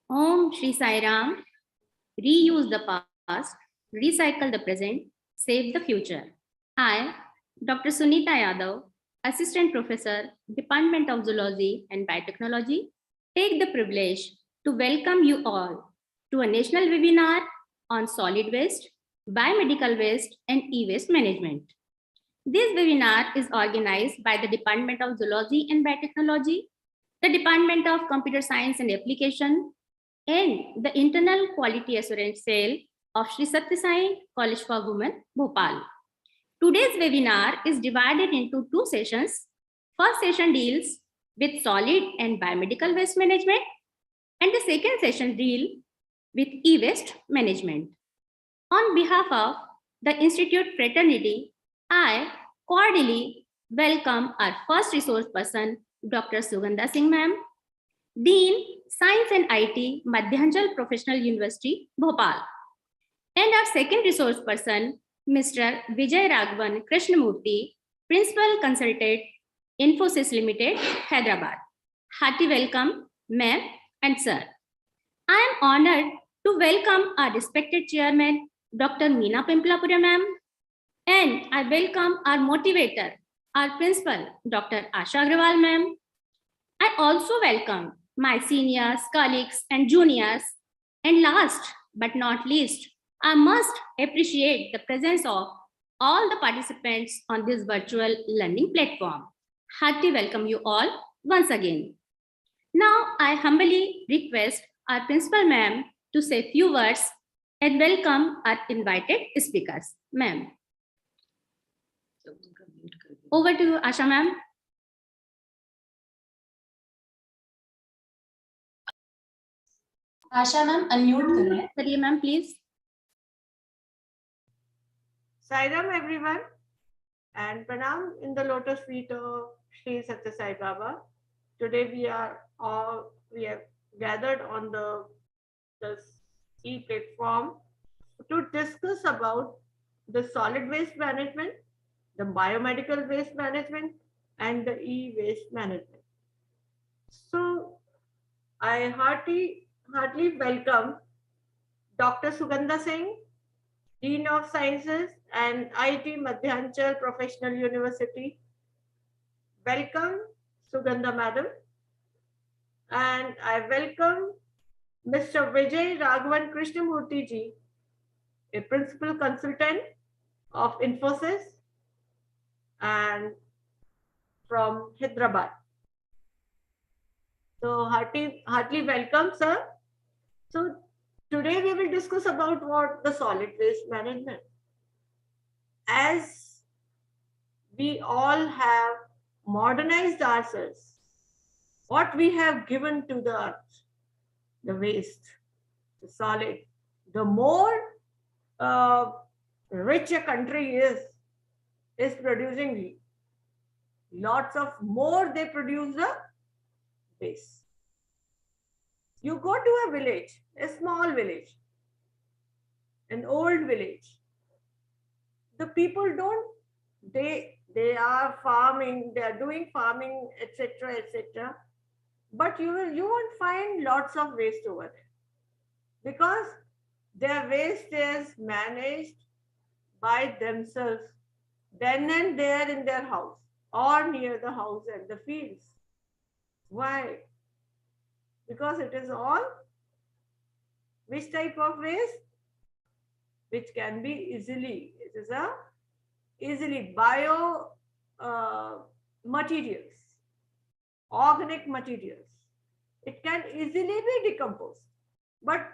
Om Shri Sai Ram. Reuse the past, recycle the present, save the future. I, Dr. Sunita Yadav, Assistant Professor, Department of Zoology and Biotechnology, take the privilege to welcome you all to a national webinar on solid waste, biomedical waste, and e-waste management. This webinar is organized by the Department of Zoology and Biotechnology, the Department of Computer Science and Application, and the Internal Quality Assurance Cell of Sri Satya Sai College for Women, Bhopal. Today's webinar is divided into two sessions. First session deals with solid and biomedical waste management, and the second session deals with e-waste management. On behalf of the Institute fraternity, I cordially welcome our first resource person, Dr. Sugandha Singh ma'am, Dean, Science and IT, Madhyanchal Professional University, Bhopal. And our second resource person, Mr. Vijay Raghavan Krishnamurthy, Principal Consultant, Infosys Limited, Hyderabad. Hearty welcome, ma'am and sir. I am honored to welcome our respected chairman, Dr. Meena Pimplapura ma'am, and I welcome our motivator, our principal, Dr. Asha Agrawal ma'am. I also welcome my seniors, colleagues, and juniors. And last but not least, I must appreciate the presence of all the participants on this virtual learning platform. Hearty welcome you all once again. Now, I humbly request our principal ma'am to say a few words and welcome our invited speakers. Ma'am. Over to you, Asha ma'am. Asha ma'am unmute कर रहे हैं. करिए ma'am please. Sairam everyone and pranam in the lotus feet of Sri Satya Sai Baba. Today we have gathered on this e-platform to discuss about the solid waste management, the biomedical waste management, and the e-waste management. So I heartily welcome Dr. Sugandha Singh, Dean of Sciences and IT Madhyanchal Professional University. Welcome, Sugandha Madam. And I welcome Mr. Vijay Raghavan Krishnamurthy ji, a Principal Consultant of Infosys and from Hyderabad. So heartily welcome, sir. So today we will discuss about what the solid waste management. As we all have modernized ourselves, what we have given to the earth, the waste, the solid, the more rich a country is producing lots of more, they produce the waste. You go to a village, a small village, an old village. The people they are farming, they are doing farming, etc., etc. But you won't find lots of waste over there because their waste is managed by themselves, then and there in their house or near the house and the fields. Why? Because it is all which type of waste? Which can be easily, it is a easily bio materials, organic materials. It can easily be decomposed, but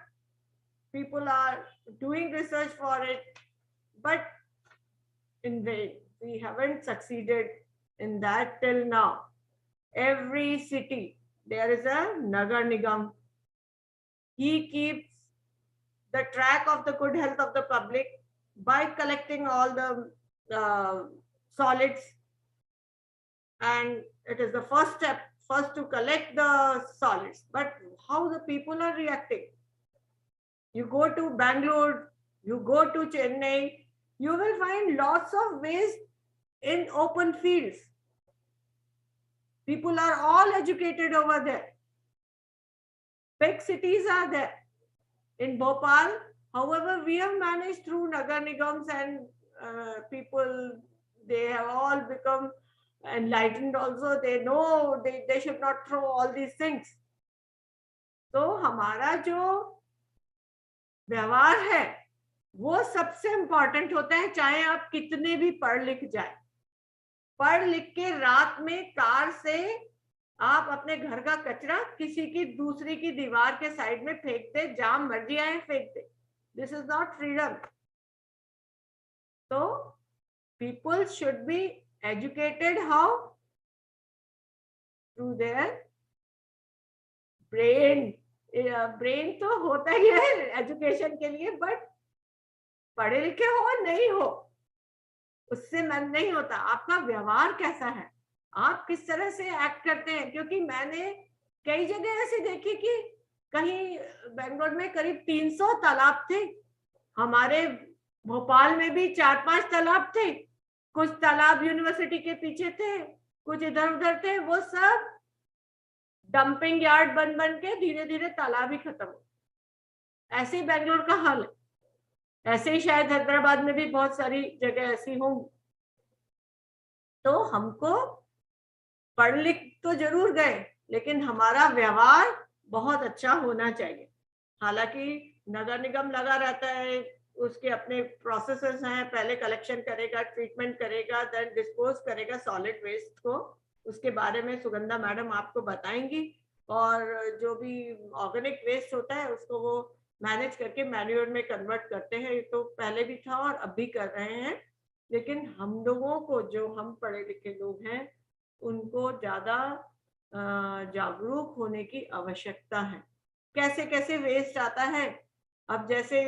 people are doing research for it, but in vain. We haven't succeeded in that till now. Every city, there is a Nagar Nigam. He keeps the track of the good health of the public by collecting all the solids. And it is the first step, first to collect the solids. But how the people are reacting? You go to Bangalore, you go to Chennai, you will find lots of waste in open fields. People are all educated over there. Big cities are there. In Bhopal, however, we have managed through Nagar Nigams and people, they have all become enlightened also. They know they should not throw all these things. तो हमारा जो व्यवहार है वो सबसे important होता है, चाहे आप कितने भी पढ़ लिख जाए। पढ़ लिख के रात में कार से आप अपने घर का कचरा किसी की दूसरी की दीवार के साइड में फेंक दे, जहां मर्जी आए फेंक दे। This is not freedom. तो people should be educated how through their brain. Brain तो होता ही है एजुकेशन के लिए, बट पढ़े लिखे हो नहीं हो उससे मन नहीं होता। आपका व्यवहार कैसा है, आप किस तरह से एक्ट करते हैं। क्योंकि मैंने कई जगह ऐसी देखी कि कहीं बेंगलोर में करीब 300 तालाब थे, हमारे भोपाल में भी 4-5 तालाब थे, कुछ तालाब यूनिवर्सिटी के पीछे थे, कुछ इधर उधर थे। वो सब डंपिंग यार्ड बन बन के धीरे धीरे तालाब ही खत्म हो। ऐसे ही बेंगलोर का हाल है। ऐसे ही शायद हैदराबाद में भी बहुत सारी जगह ऐसी होंगी। तो हमको पढ़ लिख तो जरूर गए, लेकिन हमारा व्यवहार बहुत अच्छा होना चाहिए। हालांकि नगर निगम लगा रहता है, उसके अपने प्रोसेसेस हैं, पहले कलेक्शन करेगा, ट्रीटमेंट करेगा, देन डिस्पोज करेगा सॉलिड वेस्ट को। उसके बारे में सुगंधा मैडम आपको बताएंगी। और जो भी ऑर्गेनिक वेस्ट होता है उसको वो मैनेज करके मैन्योर में कन्वर्ट करते हैं। ये तो पहले भी था और अब भी कर रहे हैं। लेकिन हम लोगों को, जो हम पढ़े लिखे लोग हैं, उनको ज्यादा जागरूक होने की आवश्यकता है। कैसे कैसे वेस्ट आता है। अब जैसे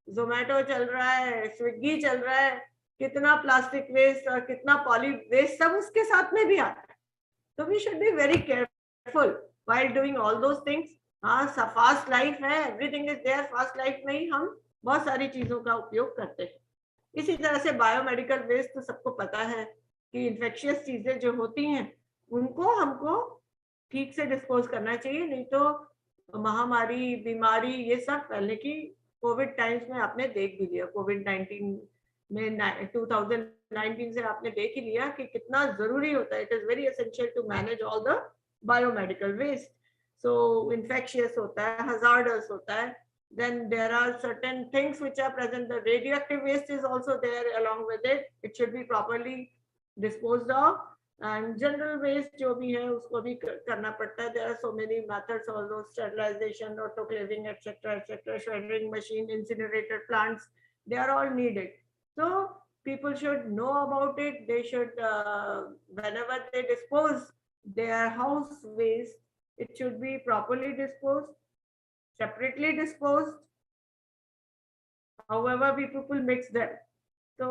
जोमेटो चल रहा है, स्विगी चल रहा है, कितना प्लास्टिक वेस्ट और कितना पॉली वेस्ट सब उसके साथ में भी आता है। तो we should be very careful while doing all those things. हाँ, फास्ट लाइफ है, everything is there. Fast life में ही हम बहुत सारी चीजों का उपयोग करते हैं। इसी तरह से बायोमेडिकल वेस्ट तो सबको पता है कि इन्फेक्शियस चीजें जो होती हैं उनको हमको ठीक से डिस्पोज करना चाहिए, नहीं तो महामारी, बीमारी ये सब फैलने की कोविड टाइम्स में आपने देख भी लिया। कोविड 19 में 2019 से आपने देख ही लिया कि कितना जरूरी होता है। It is very essential to manage all the biomedical waste. So infectious होता है, हजार्डस होता है, then there are certain things which are present. The radioactive waste is also there along with it. It should be properly disposed of. And general waste जो भी है उसको भी करना पड़ता है। There are so many methods, all those sterilization, autoclaving, etc., shredding machine, incinerator plants, they are all needed. So people should know about it. They should, whenever they dispose their house waste, it should be properly disposed, separately disposed, however we people mix them. So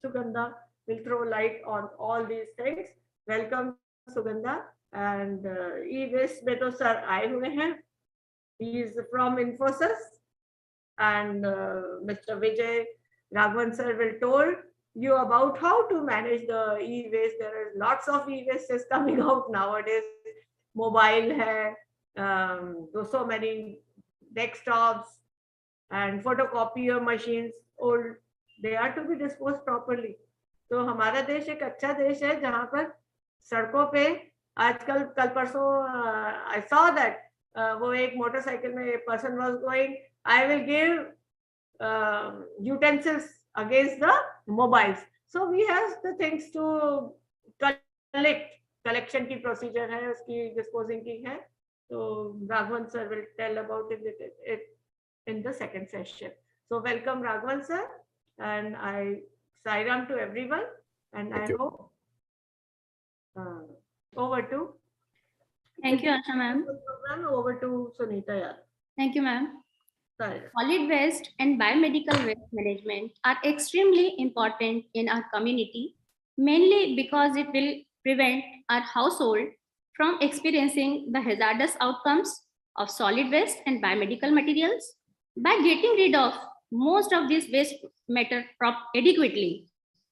Sugandha will throw light on all these things. Welcome Sugandha. And E-Waste में तो sir आए हुए हैं। He is from Infosys, and Mr. Vijay Raghavan sir will told you about how to manage the E-Waste. There are lots of E-Wastes coming out nowadays. Mobile hai, so many desktops and photocopier machines, old, they are to be disposed properly. तो हमारा देश एक अच्छा देश है जहाँ पर सड़कों पे आजकल, कल परसों I saw that वो एक मोटरसाइकिल में person was going, I will give utensils against the mobiles. So we have the things to collect. Collection की procedure है, उसकी disposing की है। So Raghavan sir will tell about it in the second session. So welcome Raghavan sir, and I Sairam to everyone, and I hope over to. Thank you, Asha ma'am. Over to Sunita Yadav. Thank you, ma'am. Sorry. Solid waste and biomedical waste management are extremely important in our community, mainly because it will prevent our household from experiencing the hazardous outcomes of solid waste and biomedical materials. By getting rid of most of this waste matter adequately,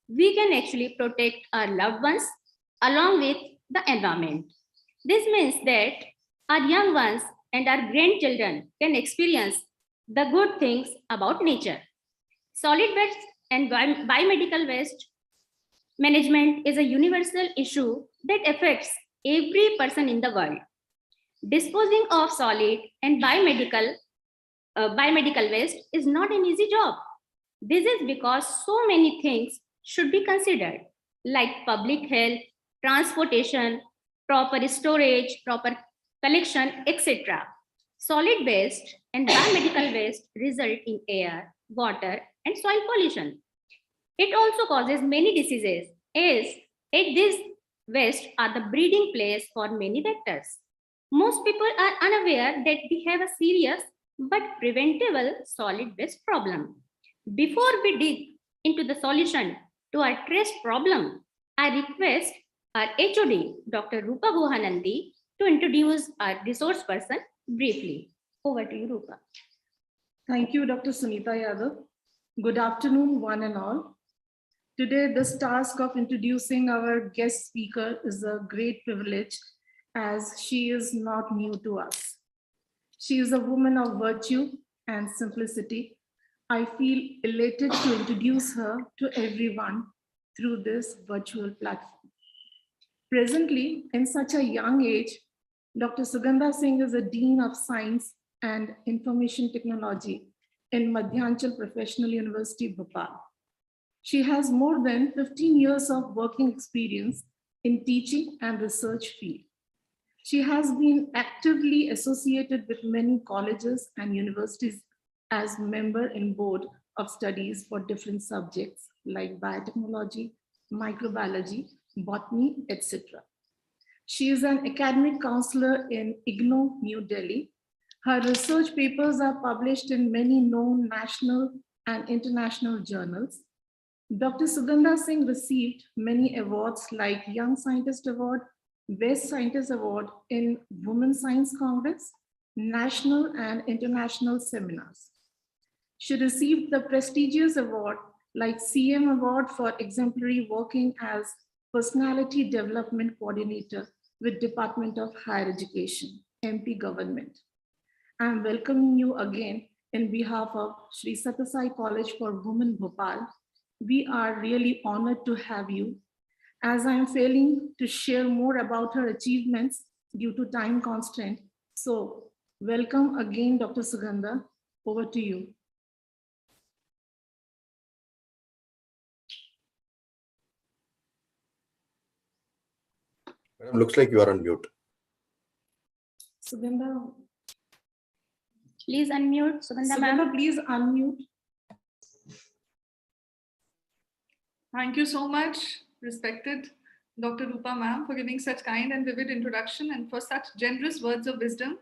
we can actually protect our loved ones along with the environment. This means that our young ones and our grandchildren can experience the good things about nature. Solid waste and biomedical waste management is a universal issue that affects every person in the world. Disposing of solid and biomedical waste is not an easy job. This is because so many things should be considered, like public health, transportation, proper storage, proper collection, etc. Solid waste and biomedical waste result in air, water, and soil pollution. It also causes many diseases, as these wastes are the breeding place for many vectors. Most people are unaware that we have a serious but preventable solid waste problem. Before we dig into the solution to our trace problem, I request our HOD, Dr. Rupa Guhanandi, to introduce our resource person briefly. Over to you, Rupa. Thank you, Dr. Sunita Yadav. Good afternoon, one and all. Today, this task of introducing our guest speaker is a great privilege, as she is not new to us. She is a woman of virtue and simplicity. I feel elated to introduce her to everyone through this virtual platform. Presently, in such a young age, Dr. Sugandha Singh is a Dean of Science and Information Technology in Madhyanchal Professional University, Bhopal. She has more than 15 years of working experience in teaching and research field. She has been actively associated with many colleges and universities as member in board of studies for different subjects like biotechnology, microbiology, botany, etc. She is an academic counselor in IGNOU, New Delhi. Her research papers are published in many known national and international journals. Dr. Sugandha Singh received many awards like Young Scientist Award, Best Scientist Award in Women Science Congress, national and international seminars. She received the prestigious award like CM Award for exemplary working as Personality Development Coordinator with Department of Higher Education, MP Government. I am welcoming you again in behalf of Sri Sathya Sai College for Women, Bhopal. We are really honored to have you. As I am failing to share more about her achievements due to time constraint, so welcome again, Dr. Sugandha. Over to you. Looks like you are on mute. Sugandha. Please unmute, Sugandha ma'am. Sugandha, please unmute. Thank you so much, respected Dr. Rupa ma'am, for giving such kind and vivid introduction and for such generous words of wisdom.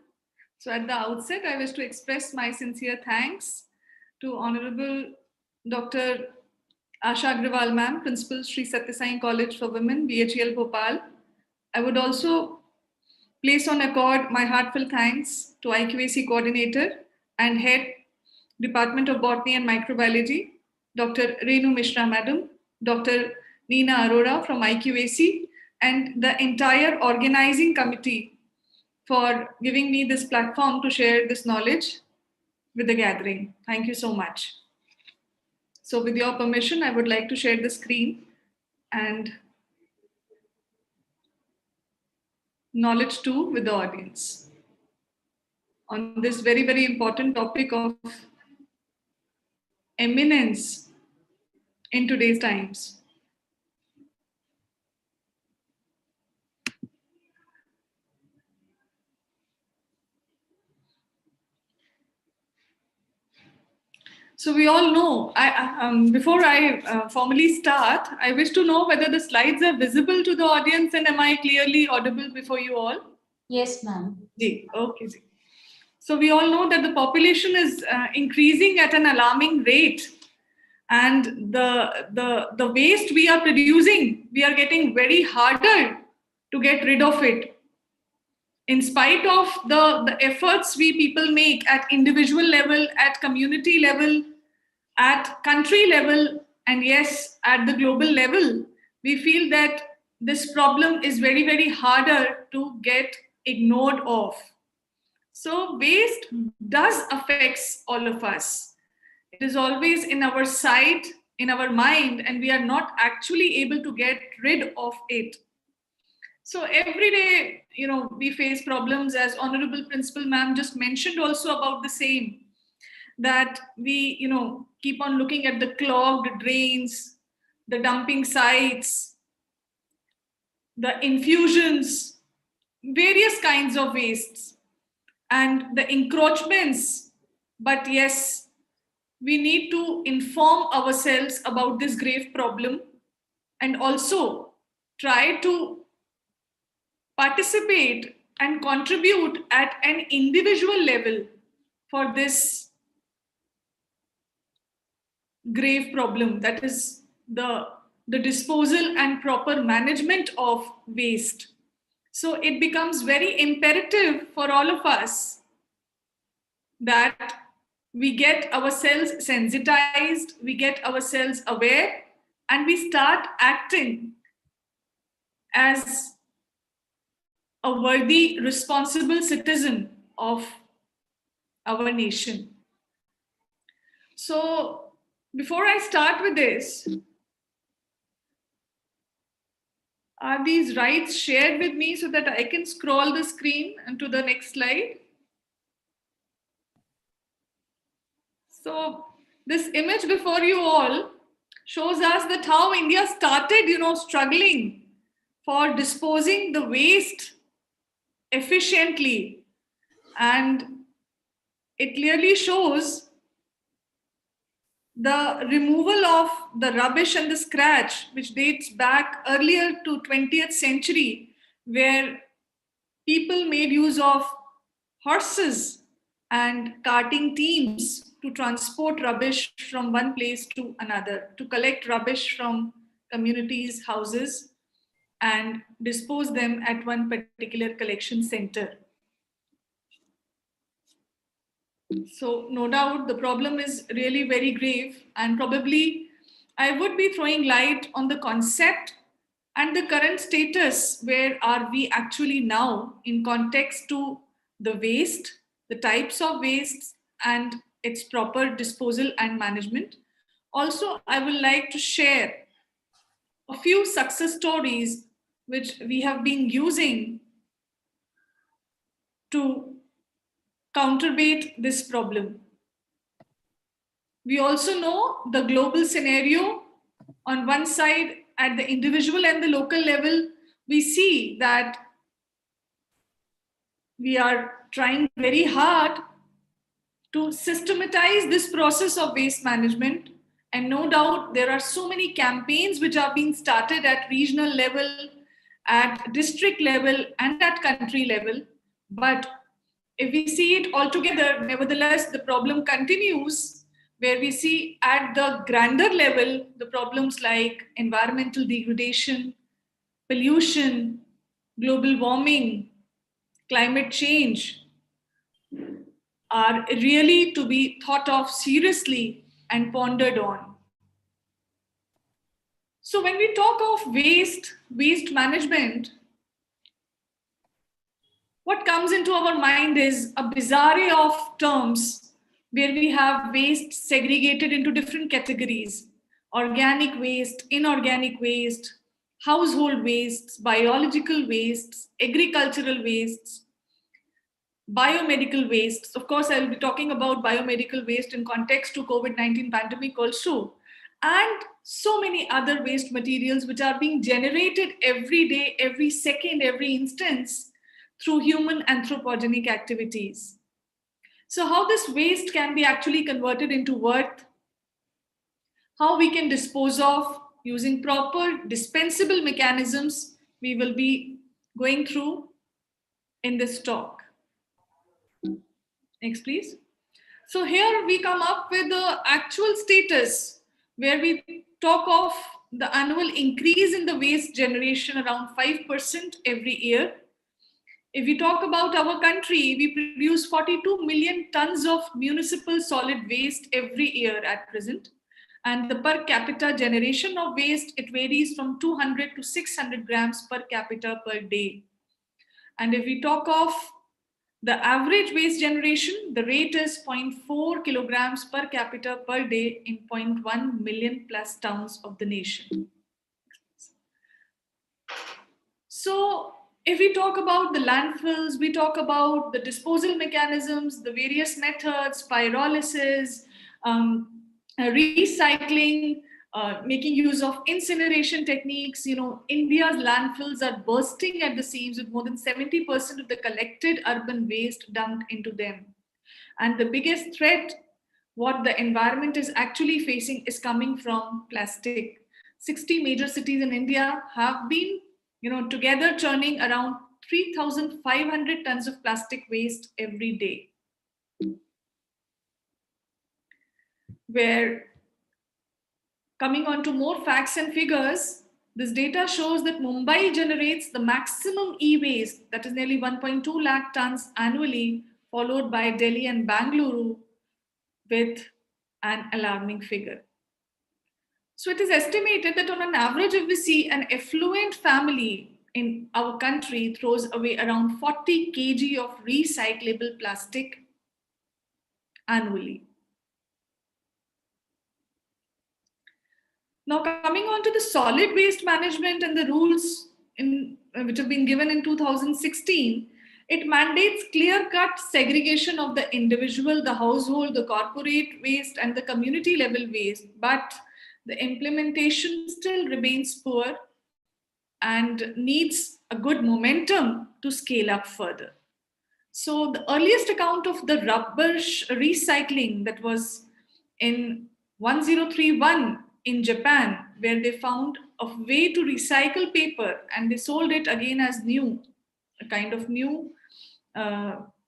So at the outset, I wish to express my sincere thanks to Honorable Dr. Asha Agrawal ma'am, Principal Sri Sathya Sai College for Women, BHEL Bhopal. I would also place on accord my heartfelt thanks to IQAC Coordinator and Head Department of Botany and Microbiology, Dr. Renu Mishra Madam, Dr. Neena Arora from IQAC, and the entire organizing committee for giving me this platform to share this knowledge with the gathering. Thank you so much. So with your permission, I would like to share the screen and knowledge too with the audience on this very, very important topic of eminence in today's times. So we all know, before I formally start, I wish to know whether the slides are visible to the audience and am I clearly audible before you all? Yes, ma'am. Okay. So we all know that the population is increasing at an alarming rate, and the waste we are producing, we are getting very harder to get rid of it. In spite of the efforts we people make at individual level, at community level, at country level, and yes, at the global level, we feel that this problem is very, very harder to get ignored of. So waste does affects all of us. It is always in our sight, in our mind, and we are not actually able to get rid of it. So every day, we face problems, as Honorable Principal Ma'am just mentioned also about the same, that we, keep on looking at the clogged drains, the dumping sites, the infusions, various kinds of wastes, and the encroachments. But yes, we need to inform ourselves about this grave problem and also try to participate and contribute at an individual level for this grave problem, that is the disposal and proper management of waste. So it becomes very imperative for all of us that we get ourselves sensitized, we get ourselves aware, and we start acting as a worthy, responsible citizen of our nation. So before I start with this, are these rights shared with me so that I can scroll the screen and to the next slide? So this image before you all shows us that how India started, struggling for disposing the waste efficiently. And it clearly shows the removal of the rubbish and the scratch, which dates back earlier to 20th century, where people made use of horses and carting teams to transport rubbish from one place to another, to collect rubbish from communities' houses and dispose them at one particular collection center. So no doubt the problem is really very grave, and probably I would be throwing light on the concept and the current status. Where are we actually now in context to the waste, the types of wastes, and its proper disposal and management. Also, I would like to share a few success stories which we have been using to counterweight this problem. We also know the global scenario. On one side, at the individual and the local level, we see that we are trying very hard to systematize this process of waste management. And no doubt there are so many campaigns which are being started at regional level, at district level, and at country level. But if we see it all together, nevertheless, the problem continues, where we see at the grander level, the problems like environmental degradation, pollution, global warming, climate change are really to be thought of seriously and pondered on. So when we talk of waste management, what comes into our mind is a bizarre of terms where we have waste segregated into different categories: organic waste, inorganic waste, household wastes, biological wastes, agricultural wastes, biomedical wastes. Of course, I'll be talking about biomedical waste in context to COVID-19 pandemic also, and so many other waste materials which are being generated every day, every second, every instance through human anthropogenic activities. So how this waste can be actually converted into worth, how we can dispose of using proper dispensable mechanisms, we will be going through in this talk. Next, please. So here we come up with the actual status where we talk of the annual increase in the waste generation around 5% every year. If we talk about our country, we produce 42 million tons of municipal solid waste every year at present. And the per capita generation of waste, it varies from 200 to 600 grams per capita per day. And if we talk of the average waste generation, the rate is 0.4 kilograms per capita per day in 0.1 million plus towns of the nation. So if we talk about the landfills, we talk about the disposal mechanisms, the various methods, pyrolysis, recycling, making use of incineration techniques. You know, India's landfills are bursting at the seams with more than 70% of the collected urban waste dumped into them. And the biggest threat, what the environment is actually facing, is coming from plastic. 60 major cities in India have been, together churning around 3,500 tons of plastic waste every day. Where, coming on to more facts and figures, this data shows that Mumbai generates the maximum e-waste, that is nearly 1.2 lakh tons annually, followed by Delhi and Bangalore with an alarming figure. So it is estimated that on an average, if we see an affluent family in our country throws away around 40 kg of recyclable plastic annually. Now coming on to the solid waste management and the rules which have been given in 2016, it mandates clear-cut segregation of the individual, the household, the corporate waste and the community level waste, but the implementation still remains poor and needs a good momentum to scale up further. So the earliest account of the rubbish recycling, that was in 1031 in Japan, where they found a way to recycle paper and they sold it again as new, a kind of new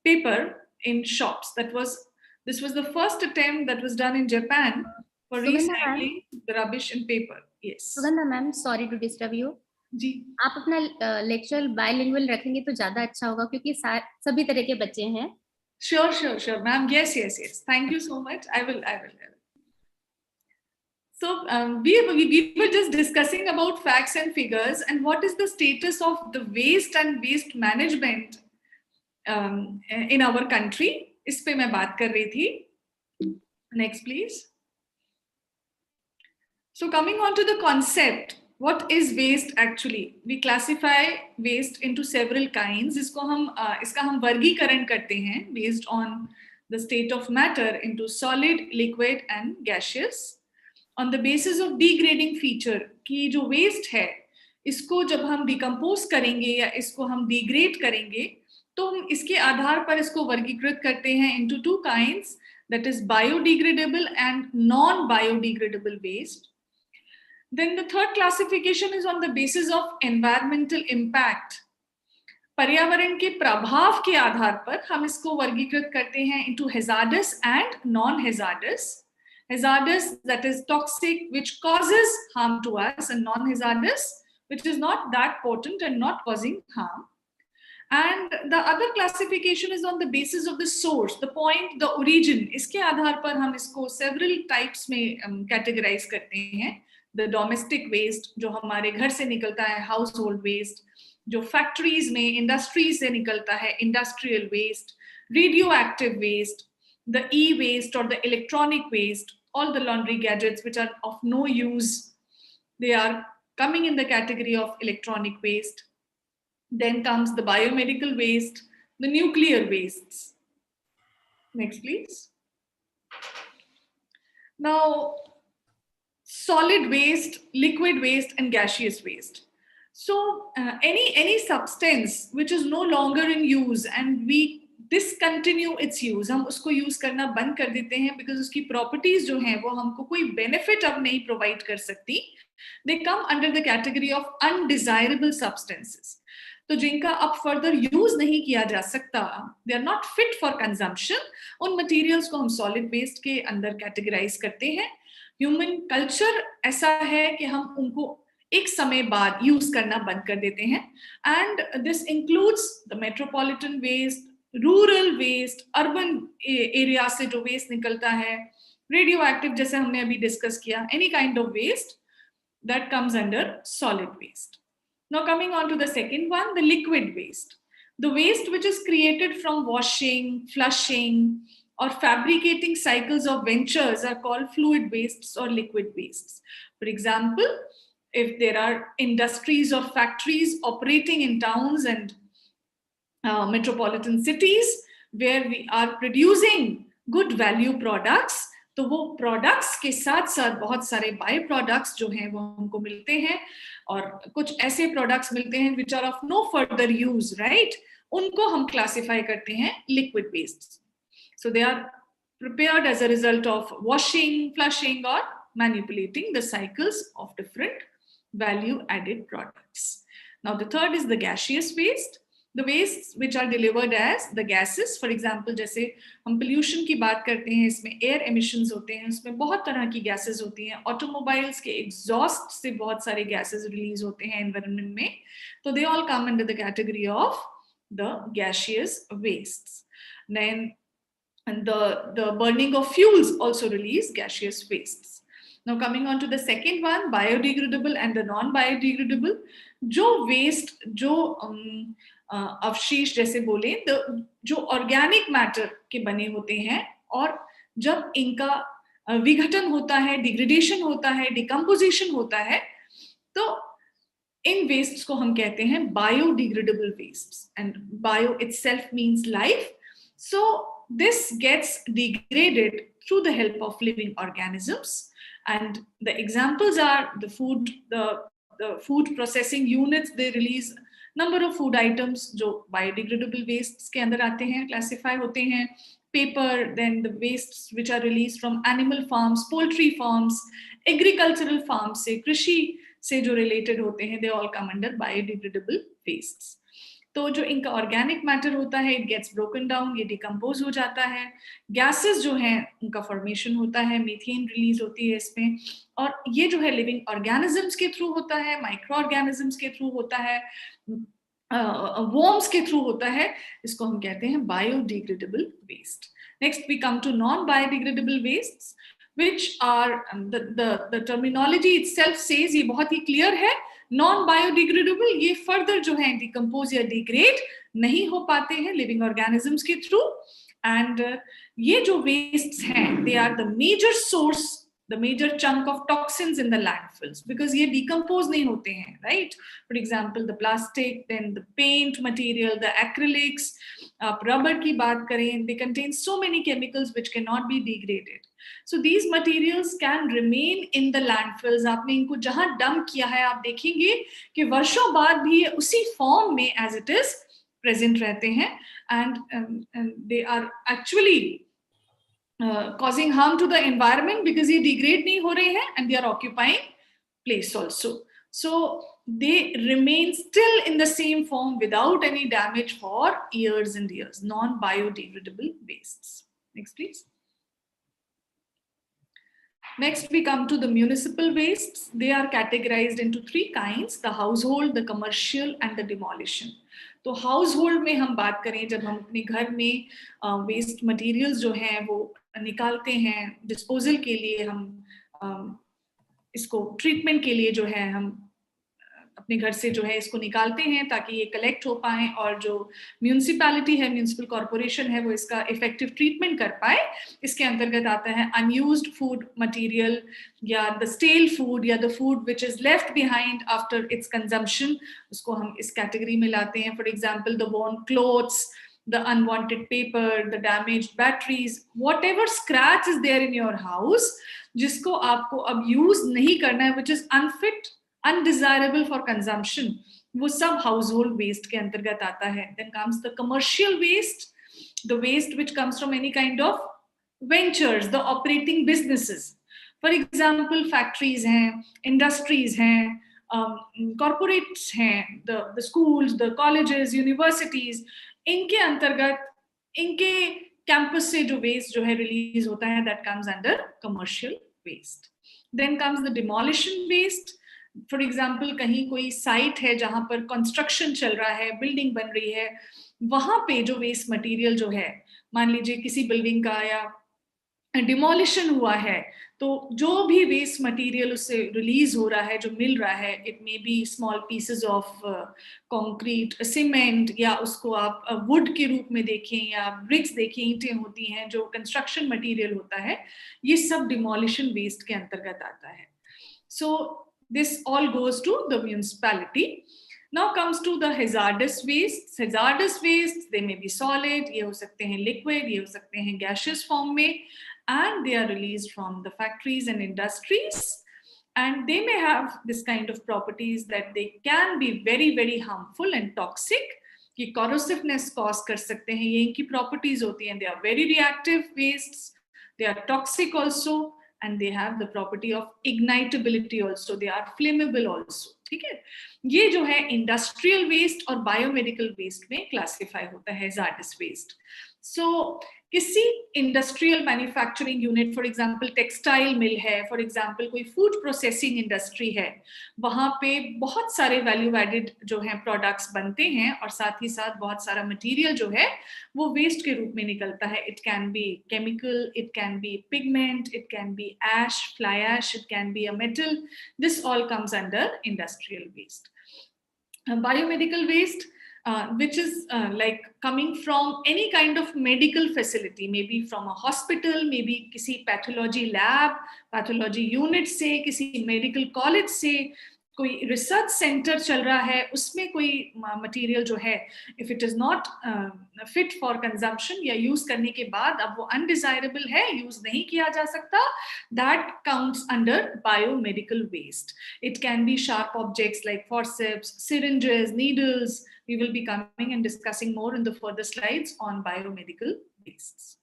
paper in shops. This was the first attempt that was done in Japan for recycling the rubbish in paper. Yes. Sugandha ma'am, sorry to disturb you. जी. आप अपना lecture bilingual रखेंगे तो ज्यादा अच्छा होगा क्योंकि सभी तरह के बच्चे हैं. Sure, ma'am. Yes. Thank you so much. I will. So we were just discussing about facts and figures and what is the status of the waste and waste management in our country. इस पे मैं बात कर रही थी. Next, please. So coming on to the concept, what is waste actually? We classify waste into several kinds. इसका हम वर्गीकरण करते हैं based on the state of matter into solid, liquid and gaseous. On the basis of degrading feature, कि जो waste है, इसको जब हम decompose करेंगे या इसको हम degrade करेंगे, तो हम इसके आधार पर इसको वर्गीकृत करते हैं into two kinds, that is biodegradable and non-biodegradable waste. Then the third classification is on the basis of environmental impact. पर्यावरण के प्रभाव के आधार पर हम इसको वर्गीकृत करते हैं into hazardous and non-hazardous. Hazardous, that is toxic, which causes harm to us, and non-hazardous, which is not that potent and not causing harm. And the other classification is on the basis of the source, the point, the origin. इसके आधार पर हम इसको several types में categorize करते हैं. The domestic waste, जो हमारे घर से निकलता है, household waste, जो factories में, industries से निकलता है, industrial waste, radioactive waste, the e-waste or the electronic waste, all the laundry gadgets which are of no use, they are coming in the category of electronic waste. Then comes the biomedical waste, the nuclear wastes. Next, please. Now, solid waste, liquid waste, and gaseous waste. So any substance which is no longer in use and we discontinue its use, हम उसको use करना बंद कर देते हैं because उसकी properties जो हैं वो हमको कोई benefit अब नहीं provide कर सकती, they come under the category of undesirable substances. तो जिनका अब further use नहीं किया जा सकता, they are not fit for consumption, उन materials को हम solid waste के अंदर categorize करते हैं. Human culture ऐसा है कि हम उनको एक समय बाद use करना बंद कर देते हैं. And this includes the metropolitan waste, rural waste, urban area से जो waste निकलता है, Radioactive जैसे हमने अभी डिस्कस किया, any kind of waste that comes under solid waste. Now coming on to the second one, the liquid waste. The waste which is created from washing, flushing, or fabricating cycles of ventures are called fluid wastes or liquid wastes. For example, if there are industries or factories operating in towns and metropolitan cities where we are producing good value products, तो वो products के साथ साथ बहुत सारे by products जो हैं वो हमको मिलते हैं, और कुछ ऐसे प्रोडक्ट्स मिलते हैं which are of no further use, right, उनको हम क्लासिफाई करते हैं liquid waste. So they are prepared as a result of washing, flushing, or manipulating the cycles of different value added products. Now the third is the gaseous waste. The wastes which are delivered as the gases, for example, जैसे हम pollution की बात करते हैं, इसमें air emissions होते हैं, उसमें बहुत तरह की gases होती हैं, automobiles के exhaust से बहुत सारे gases release होते हैं environment में, तो they all come under the category of the gaseous wastes. Then and the burning of fuels also release gaseous wastes. Now coming on to the second one, biodegradable and the non-biodegradable. जो waste, जो अवशेष जैसे बोले, जो organic matter के बने होते हैं, और जब इनका विघटन होता है, डिग्रेडेशन होता है, डिकम्पोजिशन होता है, तो इन वेस्ट्स को हम कहते हैं biodegradable wastes. And bio itself means life, so this gets degraded through the help of living organisms. And the examples are the food processing units. They release number of food items जो biodegradable wastes के अंदर आते हैं, classify होते हैं. Paper, then the wastes which are released from animal farms, poultry farms, agricultural farms से, कृषि से जो related होते हैं, they all come under biodegradable wastes. तो जो इनका ऑर्गेनिक मैटर होता है, इट गेट्स ब्रोकन डाउन, ये डिकम्पोज हो जाता है. गैसेस जो हैं उनका फॉर्मेशन होता है, मीथेन रिलीज होती है इसमें, और ये जो है लिविंग ऑर्गेनिजम्स के थ्रू होता है, माइक्रो ऑर्गेनिजम्स के थ्रू होता है, वर्म्स के थ्रू होता है. इसको हम कहते हैं biodegradable waste. Next we come to non biodegradable wastes, which are the terminology itself says, ये बहुत ही क्लियर है, नॉन बायोडिग्रेडेबल, ये फर्दर जो है डिकम्पोज या डिग्रेड नहीं हो पाते हैं लिविंग ऑर्गेनिजम्स के थ्रू. एंड ये जो वेस्ट्स हैं, they are the major source, the major chunk of toxins in the landfills, because ये decompose नहीं होते हैं, right? For example, the plastic, then the paint material, the acrylics, आप rubber की बात करें, they contain so many chemicals which cannot be degraded. So these materials can remain in the landfills. आपने इनको जहाँ dump किया है, आप देखेंगे कि वर्षों बाद भी उसी form में as it is present रहते हैं, and they are actually causing harm to the environment because ये degrade नहीं हो रहे हैं, and they are occupying place also. So they remain still in the same form without any damage for years and years. Non-biodegradable wastes. Next, please. Next, we come to the municipal wastes. They are categorized into three kinds: the household, the commercial, and the demolition. तो household में हम बात करें, जब हम अपने घर में वेस्ट मटेरियल्स जो हैं वो निकालते हैं डिस्पोजल के लिए, हम इसको ट्रीटमेंट के लिए जो है हम अपने घर से जो है इसको निकालते हैं ताकि ये कलेक्ट हो पाए, और जो म्यूनिसिपैलिटी है, म्यूनिसिपल कॉर्पोरेशन है, वो इसका इफेक्टिव ट्रीटमेंट कर पाए. इसके अंतर्गत आता है अनयूज्ड फूड मटेरियल, या द स्टेल फूड, या the food which is left behind after its consumption, उसको हम इस कैटेगरी में लाते हैं. For example, the worn clothes, the unwanted paper, the damaged batteries, whatever scratch is there in your house, जिसको आपको अब यूज नहीं करना है, which is unfit, undesirable for consumption, वो सब household waste के अंतर्गत आता है. Then comes the commercial waste, the waste which comes from any kind of ventures, the operating businesses. For example, factories हैं, industries हैं, corporates हैं, the schools, the colleges, universities, इनके अंतर्गत इनके कैंपस से जो वेस्ट जो है रिलीज होता है, that comes under commercial waste. Then comes the demolition waste. For example, कहीं कोई साइट है जहां पर कंस्ट्रक्शन चल रहा है, बिल्डिंग बन रही है, वहां पे जो वेस्ट मटेरियल जो है, मान लीजिए किसी बिल्डिंग का या डिमोलिशन हुआ है, तो जो भी वेस्ट मटेरियल उससे रिलीज हो रहा है, जो मिल रहा है, it may be small pieces of concrete, cement, या उसको आप वुड के रूप में देखें या ब्रिक्स देखें, ईंटें होती हैं, जो कंस्ट्रक्शन मटेरियल होता है, ये सब डिमोलिशन वेस्ट के अंतर्गत आता है. So this all goes to the municipality. Now comes to the hazardous waste. Hazardous waste, they may be solid, ये हो सकते हैं liquid, ये हो सकते हैं gaseous form में, and they are released from the factories and industries, and they may have this kind of properties that they can be very very harmful and toxic. ये corrosiveness cause कर सकते हैं, ये इनकी properties होती हैं. They are very reactive wastes, they are toxic also, and they have the property of ignitability also, they are flammable also. ठीक है, ये जो है इंडस्ट्रियल वेस्ट और बायोमेडिकल वेस्ट में क्लासिफाई होता है hazardous waste. So किसी industrial manufacturing unit, for example textile mill है, फॉर एग्जांपल कोई फूड प्रोसेसिंग इंडस्ट्री है, वहां पे बहुत सारे वैल्यू एडेड जो है प्रोडक्ट्स बनते हैं, और साथ ही साथ बहुत सारा मटेरियल जो है वो वेस्ट के रूप में निकलता है. It can be chemical, it can be pigment, it can be ash, fly ash, it can be a metal. This all comes under industrial waste. Biomedical waste, which is like coming from any kind of medical facility, maybe from a hospital, maybe किसी pathology lab, pathology unit से, किसी medical college से, कोई research centre चल रहा है, उसमें कोई मटेरियल जो है, if it is not fit for consumption, या यूज करने के बाद अब वो अनडिजायरेबल है, यूज नहीं किया जा सकता, that counts under biomedical waste. It can be sharp objects like forceps, syringes, needles. We will be coming and discussing more in the further slides on biomedical wastes.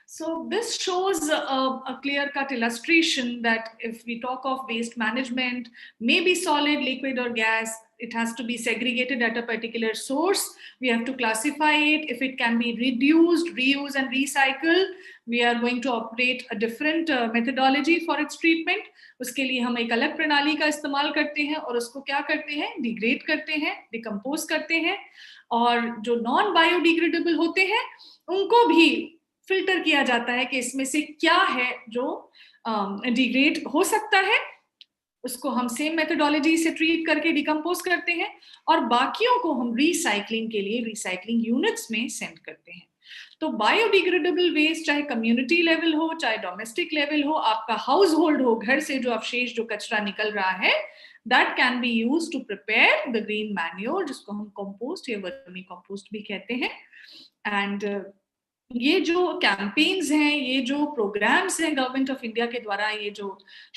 So this shows a clear-cut illustration that if we talk of waste management, maybe solid, liquid or gas, it has to be segregated at a particular source. We have to classify it. If it can be reduced, reuse and recycle, we are going to operate a different methodology for its treatment. उसके लिए हम एक अलग प्रणाली का इस्तेमाल करते हैं, और उसको क्या करते हैं, डिग्रेड करते हैं, डिकम्पोज करते हैं, और जो नॉन बायोडिग्रेडेबल होते हैं उनको भी फिल्टर किया जाता है कि इसमें से क्या है जो डिग्रेड हो सकता है, उसको हम सेम मेथोडोलॉजी से ट्रीट करके डिकम्पोज करते हैं, और बाकियों को हम रिसाइकलिंग के लिए रिसाइकलिंग यूनिट्स में सेंड करते हैं. तो बायोडिग्रेडेबल वेस्ट चाहे कम्युनिटी लेवल हो, चाहे डोमेस्टिक लेवल हो, आपका हाउस होल्ड हो, घर से जो अवशेष, जो कचरा निकल रहा है, that can be use to prepare the green manure, जिसको हम कंपोस्ट या वर्मी कंपोस्ट भी कहते हैं. एंड ये जो कैंपेन्स हैं, ये जो प्रोग्राम्स हैं गवर्नमेंट ऑफ इंडिया के द्वारा, ये जो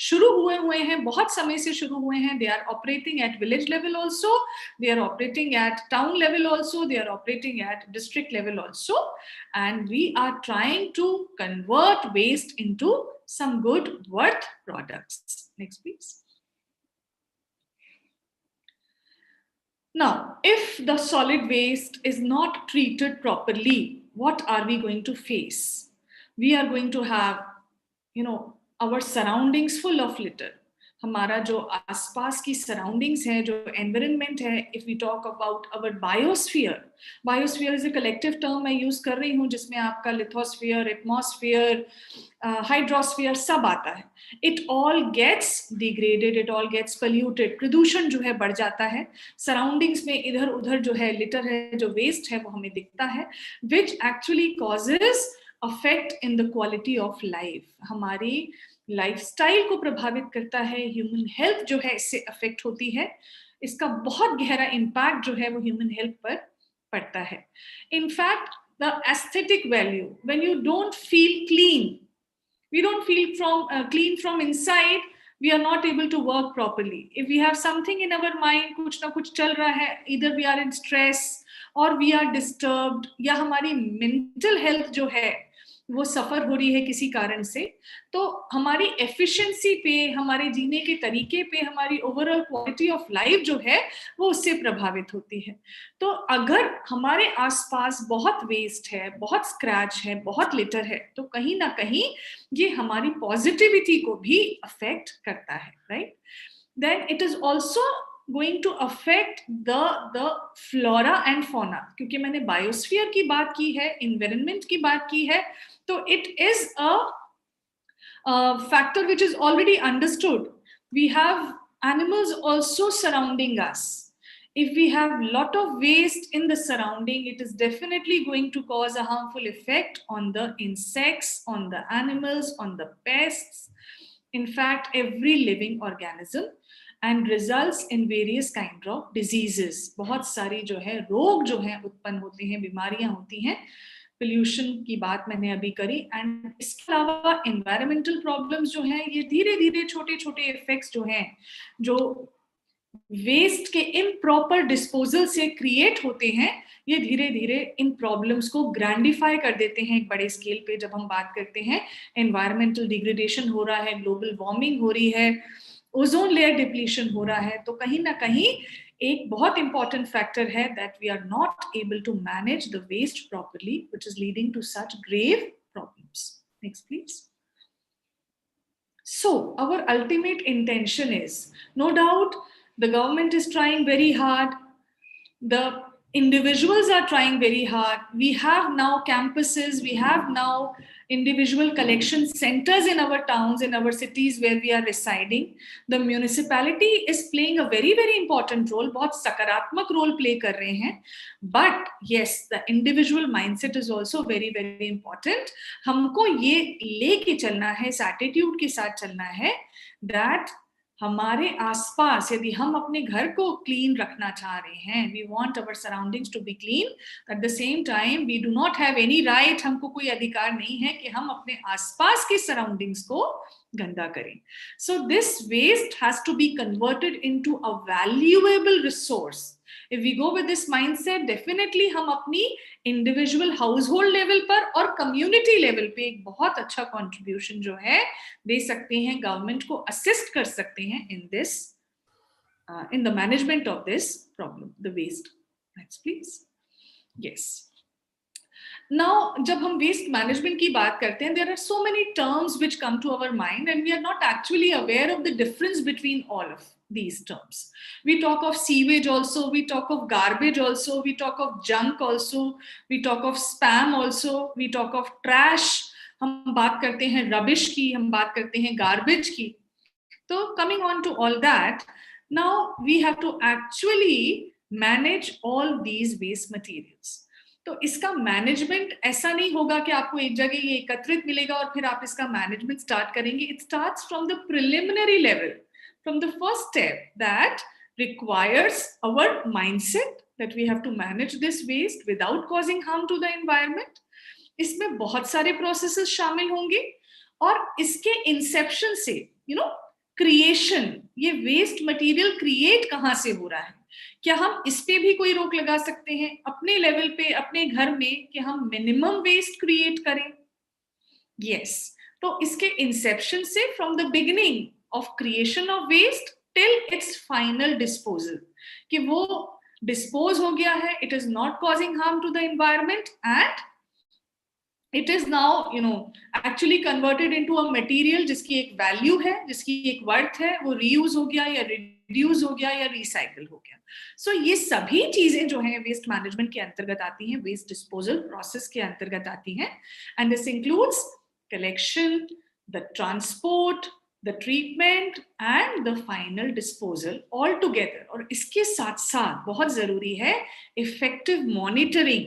शुरू हुए हैं, बहुत समय से शुरू हुए हैं. They are operating at village level also, they are operating at town level also, they are operating at district level also, and we are trying to convert waste into some good worth products. Next, please. Now, if the solid waste is not treated properly, what are we going to face? We are going to have, our surroundings full of litter. हमारा जो आसपास की surroundings है, जो environment है, if we talk about our biosphere, biosphere is a collective term मैं use कर रही हूँ, जिसमें आपका लिथोस्फीयर, एटमॉस्फेयर, हाइड्रोस्फीयर सब आता है. It all gets degraded, it all gets polluted, प्रदूषण जो है बढ़ जाता है. सराउंडिंग्स में इधर उधर जो है लिटर है, जो वेस्ट है, वो हमें दिखता है, which actually causes affect in the quality of life. हमारी लाइफस्टाइल को प्रभावित करता है, ह्यूमन हेल्थ जो है इससे अफेक्ट होती है. इसका बहुत गहरा इम्पैक्ट जो है वो ह्यूमन हेल्थ पर पड़ता है. In fact the aesthetic value, when you don't feel clean, we don't feel clean from inside, we are not able to work properly. If we have something in our mind, कुछ ना कुछ चल रहा है, either we are in stress or we are disturbed, या हमारी mental health जो है वो सफर हो रही है किसी कारण से, तो हमारी एफिशिएंसी पे, हमारे जीने के तरीके पे, हमारी ओवरऑल क्वालिटी ऑफ लाइफ जो है वो उससे प्रभावित होती है. तो अगर हमारे आसपास बहुत वेस्ट है, बहुत स्क्रैच है, बहुत लिटर है, तो कहीं ना कहीं ये हमारी पॉजिटिविटी को भी अफेक्ट करता है, right. Then it is also going to affect the flora and fauna. क्योंकि मैंने बायोस्फीयर की बात की है, environment की बात की है, तो it is a factor which is already understood. We have animals also surrounding us. If we have a lot of waste in the surrounding, it is definitely going to cause a harmful effect on the insects, on the animals, on the pests, in fact, every living organism, and results in various kind of diseases. बहुत सारी जो है रोग जो है उत्पन्न होते हैं, बीमारियां होती हैं. पोल्यूशन की बात मैंने अभी करी, एंड इसके अलावा एनवायरमेंटल प्रॉब्लम्स जो हैं, ये धीरे धीरे छोटे छोटे इफेक्ट्स जो हैं, जो वेस्ट के इम्प्रॉपर डिस्पोजल से क्रिएट होते हैं, ये धीरे धीरे इन प्रॉब्लम्स को ग्रैंडिफाई कर देते हैं एक बड़े स्केल पे. जब हम बात करते हैं एनवायरमेंटल डिग्रेडेशन हो रहा है, ग्लोबल वार्मिंग हो रही है, ओजोन लेयर डिप्लीशन हो रहा है, तो कहीं ना कहीं एक बहुत इंपॉर्टेंट फैक्टर है that we are not able to manage the waste properly, which is leading to such grave problems. Next please. So our ultimate intention is, no doubt, the government is trying very hard, the individuals are trying very hard. We have now campuses, we have now individual collection centers in our towns, in our cities where we are residing. The municipality is playing a very, very important role, बहुत सकारात्मक role play कर रहे हैं. But yes, the individual mindset is also very, very important. हमको ये लेके चलना है, इस attitude के साथ चलना है that हमारे आसपास, यदि हम अपने घर को क्लीन रखना चाह रहे हैं, we want our surroundings to be clean, at the same time we do not have any right, हमको कोई अधिकार नहीं है कि हम अपने आसपास के surroundings को गंदा करें. So this waste has to be converted into a valuable resource. If we go with this mindset, definitely हम अपनी individual household level पर और community level पे एक बहुत अच्छा contribution जो है दे सकते हैं, government को assist कर सकते हैं in this, in the management of this problem, the waste. Next, please. Yes. Now, जब हम waste management की बात करते हैं, there are so many terms which come to our mind and we are not actually aware of the difference between all of these terms. We talk of sewage also, we talk of garbage also, we talk of junk also, we talk of spam also, we talk of trash, हम बात करते हैं rubbish की, हम बात करते हैं garbage की. So coming on to all that, now we have to actually manage all these waste materials. तो इसका मैनेजमेंट ऐसा नहीं होगा कि आपको एक जगह ये एकत्रित मिलेगा और फिर आप इसका मैनेजमेंट स्टार्ट करेंगे. It starts from the preliminary level, from the first step that requires our mindset that we have to manage this waste without causing harm to the environment. इसमें बहुत सारे प्रोसेसेस शामिल होंगे और इसके इंसेप्शन से creation, ये वेस्ट मटेरियल क्रिएट कहाँ से हो रहा है, क्या हम इस पे भी कोई रोक लगा सकते हैं अपने लेवल पे, अपने घर में, कि हम मिनिमम वेस्ट क्रिएट करें? यस. तो इसके इंसेप्शन से from the beginning of creation of waste till its final disposal, कि वो डिस्पोज हो गया है, it is not causing harm to the environment and it is now actually converted into a material जिसकी एक वैल्यू है, जिसकी एक वर्थ है, वो रीयूज हो गया या रिड्यूस हो गया या रिसाइकल हो गया. सो ये सभी चीजें जो हैं वेस्ट मैनेजमेंट के अंतर्गत आती हैं, वेस्ट डिस्पोजल प्रोसेस के अंतर्गत आती हैं. And this includes collection, the transport, the treatment and the final disposal all together. और इसके साथ साथ बहुत जरूरी है इफेक्टिव मॉनिटरिंग.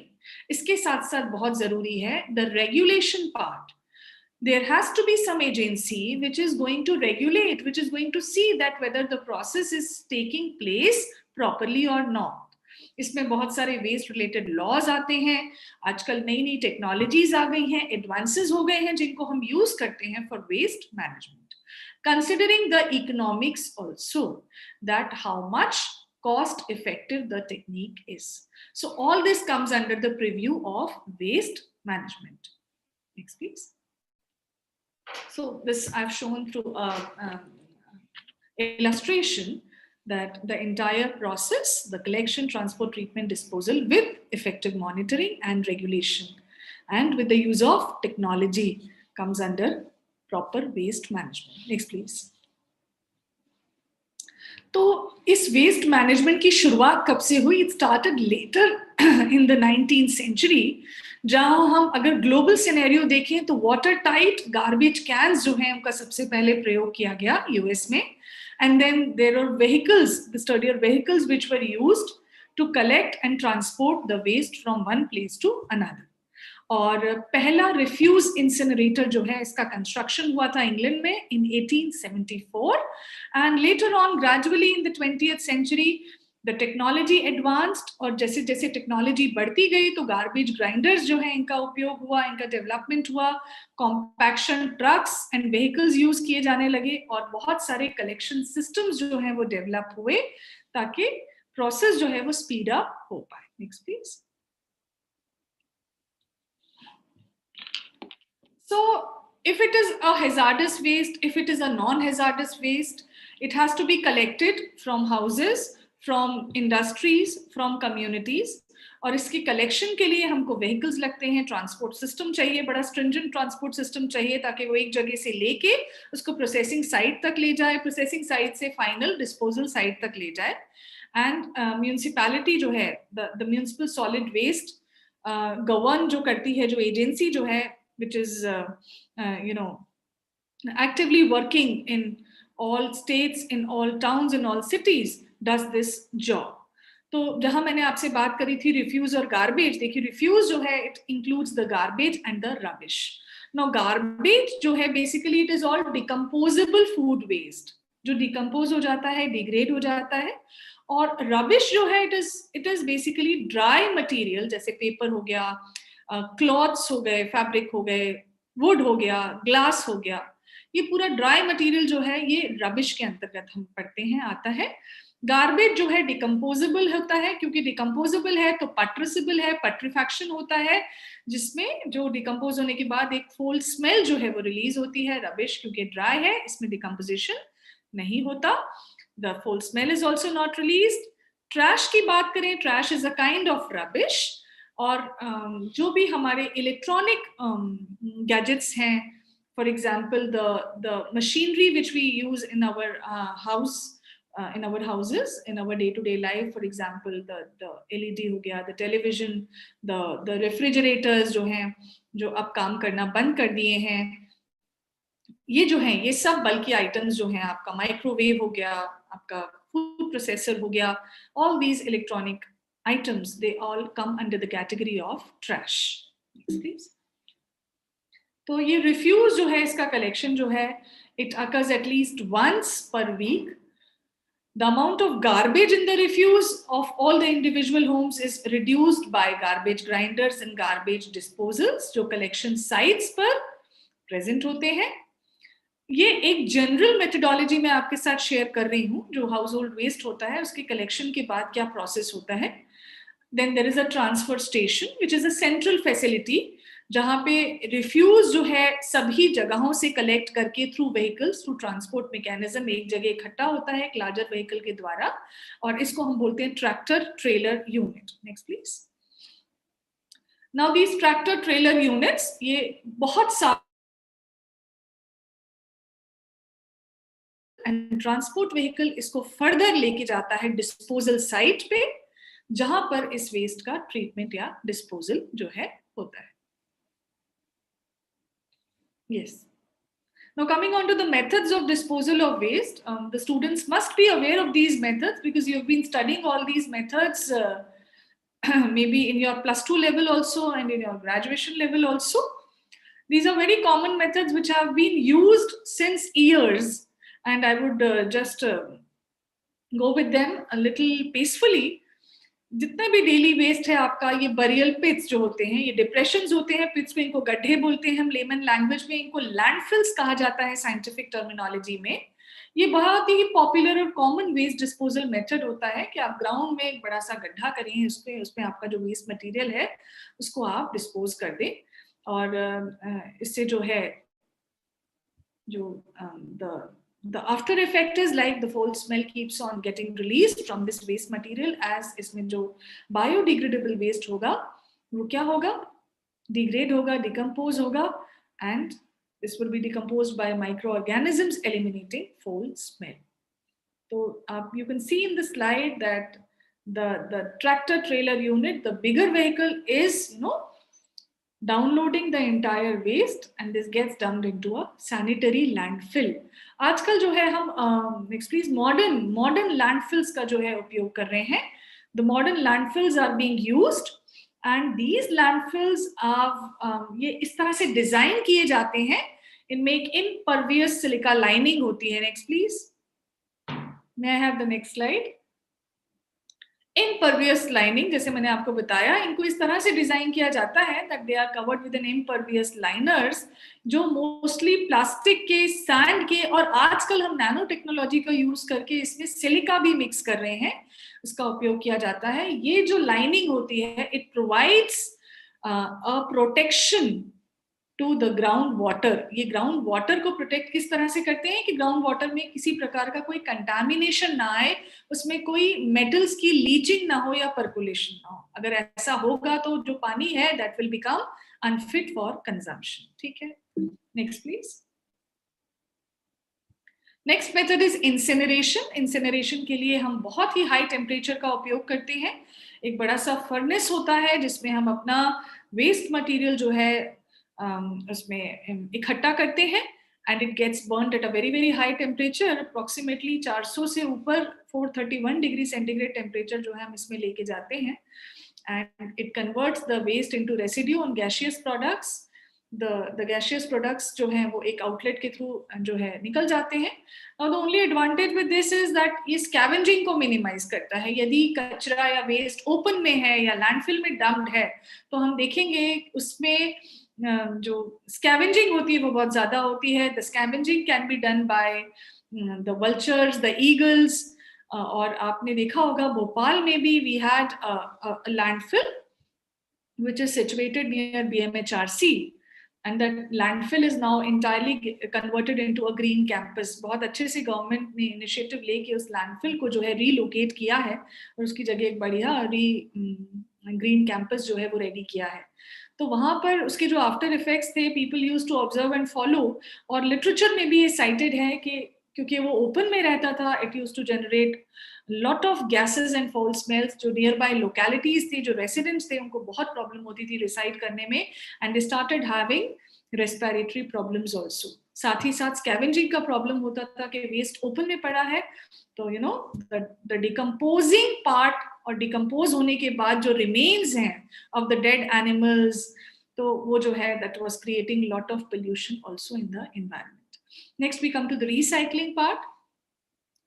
इसके साथ साथ बहुत जरूरी है the regulation part. There has to be some agency which is going to regulate, which is going to see that whether the process is taking place properly or not. इसमें बहुत सारे waste related laws आते हैं, आजकल नई नई technologies आ गई हैं, एडवांसेस हो गए हैं जिनको हम यूज करते हैं for waste management. Considering the economics also, that how much cost effective the technique is. So all this comes under the purview of waste management. Next, please. So this I've shown through illustration that the entire process, the collection, transport, treatment, disposal with effective monitoring and regulation and with the use of technology comes under proper waste management. Next, please. तो इस waste management की शुरुआत कब से हुई? It started later in the 19th century. जहां हम अगर ग्लोबल सिनेरियो देखें तो वाटर टाइट गार्बेज कैंस जो हैं उनका सबसे पहले प्रयोग किया गया यूएस में, and then there are vehicles, the sturdier vehicles which were used to collect and transport the waste from one place to another. और पहला रिफ्यूज इंसिनरेटर जो है इसका कंस्ट्रक्शन हुआ था इंग्लैंड में in 1874, and later on gradually in the 20th century the technology advanced, और जैसे जैसे टेक्नोलॉजी बढ़ती गई तो गार्बेज ग्राइंडर्स जो है इनका उपयोग हुआ, इनका डेवलपमेंट हुआ, compaction trucks and vehicles use किए जाने लगे, और बहुत सारे कलेक्शन सिस्टम्स जो है वो डेवलप हुए ताकि प्रोसेस जो है वो स्पीड अप हो पाए। Next please. So if it is a hazardous waste, if it is a non-hazardous waste, it has to be collected from houses, from industries, from communities. और इसकी कलेक्शन के लिए हमको व्हीकल्स लगते हैं, ट्रांसपोर्ट सिस्टम चाहिए, बड़ा स्ट्रिंजेंट ट्रांसपोर्ट सिस्टम चाहिए ताकि वो एक जगह से लेके उसको प्रोसेसिंग साइट तक ले जाए, प्रोसेसिंग साइट से फाइनल डिस्पोजल साइट तक ले जाए। एंड म्यूनिसिपैलिटी जो है, the municipal solid waste govern जो करती है, जो एजेंसी जो है which is actively working in all states, in all towns, in all cities, does this job. तो जहां मैंने आपसे बात करी थी रिफ्यूज और गार्बेज, देखिए रिफ्यूज जो है it includes the garbage and the rubbish. Now garbage जो है basically it is all decomposable food waste, जो डिकम्पोज हो जाता है, डिग्रेड हो जाता है। और रबिश जो है it is basically dry material, जैसे पेपर हो गया, क्लॉथ्स हो गए, फैब्रिक हो गए, वुड हो गया, ग्लास हो गया, ये पूरा ड्राई मटेरियल जो है ये रबिश के अंतर्गत हम पढ़ते हैं, आता है। गार्बेज जो है डिकम्पोजेबल होता है, क्योंकि डिकम्पोजेबल है तो पट्रिसिबल है, पट्रिफैक्शन होता है, जिसमें जो डिकम्पोज होने के बाद एक फोल स्मेल जो है वो रिलीज होती है। रबिश क्योंकि ड्राई है, इसमें डिकम्पोजिशन नहीं होता, the foul smell is also not released. Trash की बात करें, trash is a kind of rubbish. और जो भी हमारे इलेक्ट्रॉनिक गैजेट्स हैं, for example the machinery which we use in our house, in our houses, in our day-to-day life, for example the LED हो गया, the television, the refrigerators जो हैं, जो अब काम करना बंद कर दिए हैं, ये जो हैं ये सब बल्कि आइटम्स जो हैं, आपका माइक्रोवेव हो गया, आपका फूड प्रोसेसर हो गया, all these electronic items, they all come under the category of trash. Next, please. तो ये रिफ्यूज जो है इसका कलेक्शन जो है it occurs at least once per week. The amount of garbage in the refuse of all the individual homes is reduced by garbage grinders and garbage disposals जो collection sites पर present होते हैं। ये एक general methodology मैं आपके साथ share कर रही हूँ, जो हाउस होल्ड वेस्ट होता है उसके कलेक्शन के बाद क्या प्रोसेस होता है। Then there is a transfer station which is a central facility जहाँ पे रिफ्यूज जो है सभी जगहों से कलेक्ट करके through vehicles, through transport mechanism एक जगह इकट्ठा होता है एक लार्जर व्हीकल के द्वारा, और इसको हम बोलते हैं tractor trailer unit. Next please. Now these tractor trailer units, ये बहुत सारे एंड ट्रांसपोर्ट व्हीकल इसको फर्दर लेके जाता है डिस्पोजल साइट पे, जहां पर इस वेस्ट का ट्रीटमेंट या डिस्पोजल जो है होता है। Yes. Now coming on to the methods of disposal of waste, the students must be aware of these methods because you've been studying all these methods maybe in your +2 level also and in your graduation level also. These are very common methods which have been used since years, and I would just go with them a little peacefully. जितने भी daily waste है आपका, ये burial पिट्स जो होते हैं, ये depressions होते हैं पिट्स में, इनको गड्ढे बोलते हैं हम लेमन लैंग्वेज में, इनको लैंडफिल्स कहा जाता है साइंटिफिक टर्मिनोलॉजी में। ये बहुत ही पॉपुलर और कॉमन वेस्ट डिस्पोजल मेथड होता है कि आप ग्राउंड में एक बड़ा सा गड्ढा करें, उसमें आपका जो वेस्ट मटेरियल है उसको आप डिस्पोज कर दें, और इससे जो है जो the after effect is like the foul smell keeps on getting released from this waste material, as इसमें जो biodegradable waste होगा वो क्या होगा, degrade होगा, decompose होगा, and this will be decomposed by microorganisms eliminating foul smell. So you can see in the slide that the tractor trailer unit, the bigger vehicle is downloading the entire waste and this gets dumped into a sanitary landfill. आजकल जो है हम next please modern landfills का जो है उपयोग कर रहे हैं. The modern landfills are being used and these landfills are ये इस तरह से डिजाइन किए जाते हैं. इनमें एक impervious silica lining होती है. Next please. May I have the next slide? Impervious lining, जैसे मैंने आपको बताया, इनको इस तरह से डिजाइन किया जाता है that they are covered with an impervious liners, जो मोस्टली प्लास्टिक के, सैंड के, और आजकल हम नैनो टेक्नोलॉजी का यूज करके इसमें सिलिका भी मिक्स कर रहे हैं, इसका उपयोग किया जाता है. ये जो लाइनिंग होती है, it provides a protection to the ground water. ये ग्राउंड वाटर को प्रोटेक्ट किस तरह से करते हैं कि ग्राउंड वाटर में किसी प्रकार का कोई कंटामिनेशन ना आए, उसमें कोई मेटल्स की लीचिंग ना हो या पर्कुलेशन ना हो. अगर ऐसा होगा तो जो पानी है that will become unfit for consumption. ठीक है, next please. Next method is incineration. Incineration के लिए हम बहुत ही हाई टेम्परेचर का उपयोग करते हैं. एक बड़ा सा फर्नेस होता है जिसमें हम अपना वेस्ट मटेरियल जो है उसमें इकट्ठा करते हैं and it gets burnt at a very high temperature, approximately 400 से ऊपर 431 डिग्री सेंटीग्रेड टेम्परेचर जो है हम इसमें लेके जाते हैं, and it converts the waste into residue and gaseous products. The gaseous products जो हैं वो एक आउटलेट के थ्रू जो है निकल जाते हैं. Now the only advantage with this is that ये स्कैवेंजिंग को मिनिमाइज करता है. यदि कचरा या वेस्ट ओपन में है या लैंडफिल में डंप्ड है तो हम देखेंगे उसमें जो स्कैवेंजिंग होती है वो बहुत ज्यादा होती है. The scavenging can be done by the vultures, the eagles, और आपने देखा होगा भोपाल में भी we had a landfill which is situated near BMHRC, and that landfill is now entirely converted into a green campus. बहुत अच्छे से गवर्नमेंट ने इनिशिएटिव लेके उस लैंडफिल को जो है रीलोकेट किया है और उसकी जगह एक बढ़िया ग्रीन कैंपस जो है वो रेडी किया है. तो वहां पर उसके जो आफ्टर इफेक्ट्स थे, people use to observe and follow, और लिटरेचर में भी ये साइटेड है कि क्योंकि वो ओपन में रहता था, it use to generate lot of gases and foul smells. जो नियर बाय लोकेलिटीज थी, जो रेसिडेंट्स थे, उनको बहुत प्रॉब्लम होती थी रिसाइड करने में, and they started having respiratory problems also. साथ ही साथ स्कैवेंजिंग का प्रॉब्लम होता था कि वेस्ट ओपन में पड़ा है तो you know the decomposing part और डिकम्पोज होने के बाद जो रिमेन्स हैं ऑफ द डेड एनिमल्स, तो वो जो है that was creating lot of pollution also in the environment. Next we come to the recycling part.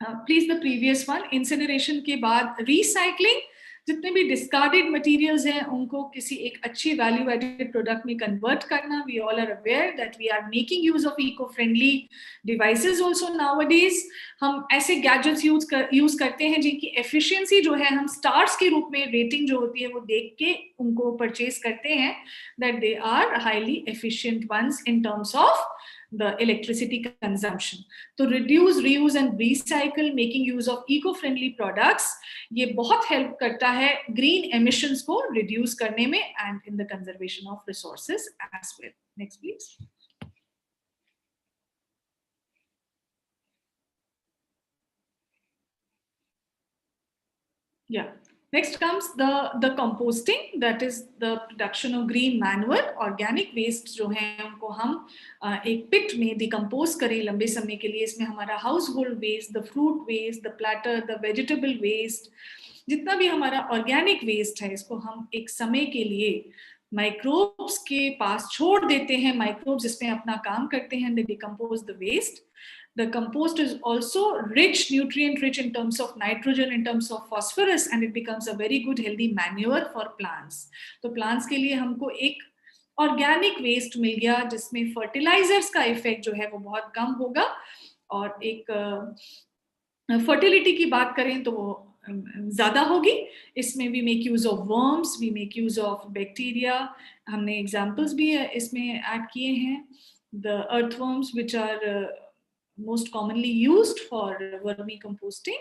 Please the previous one. Incineration के बाद रिसाइकलिंग, जितने भी डिस्कार्डेड मटेरियल्स हैं उनको किसी एक अच्छी वैल्यू एडेड प्रोडक्ट में कन्वर्ट करना. We all are aware that we are making use of eco friendly devices also nowadays. हम ऐसे गैजेट्स यूज करते हैं जिनकी एफिशिएंसी जो है हम स्टार्स के रूप में रेटिंग जो होती है वो देख के उनको परचेज करते हैं, that they are highly efficient once in terms of the electricity consumption. तो reduce, reuse and recycle, making use of eco-friendly products, ये बहुत help करता है green emissions को reduce करने में and in the conservation of resources as well. Next please. Yeah. Next comes the composting, that is the production of green manure. Organic waste जो है उनको हम एक पिट में डिकम्पोज करें लंबे समय के लिए. इसमें हमारा household waste, the fruit waste, the platter, the vegetable waste, जितना भी हमारा ऑर्गेनिक वेस्ट है, इसको हम एक समय के लिए माइक्रोब्स के पास छोड़ देते हैं. माइक्रोब्स इसमें अपना काम करते हैं, they decompose the waste. The compost is also rich, nutrient rich in terms of nitrogen, in terms of phosphorus, and it becomes a very good healthy manure for plants. तो plants के लिए हमको एक organic waste मिल गया जिसमें fertilizers का effect जो है वो बहुत कम होगा. और एक fertility की बात करें तो वो ज्यादा होगी. इसमें we make use of worms, we make use of bacteria. हमने examples भी इसमें add किए हैं. The earthworms which are most commonly used for vermicomposting.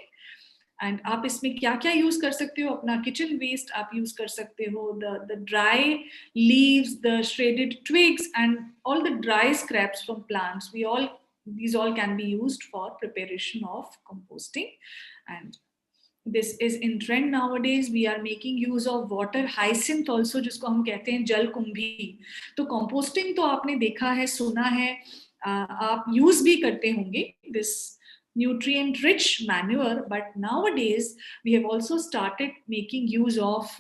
And आप इसमें क्या क्या यूज कर सकते हो? अपना किचन वेस्ट आप यूज कर सकते हो, the dry leaves, the shredded twigs and all the dry scraps from plants. These all can be used for preparation of composting. And this is in trend nowadays. We are making use of water hyacinth also, जिसको हम कहते हैं जल कुंभी. तो composting तो आपने देखा है, सुना है, आप use भी करते होंगे this nutrient rich manure, but nowadays we have also started making use of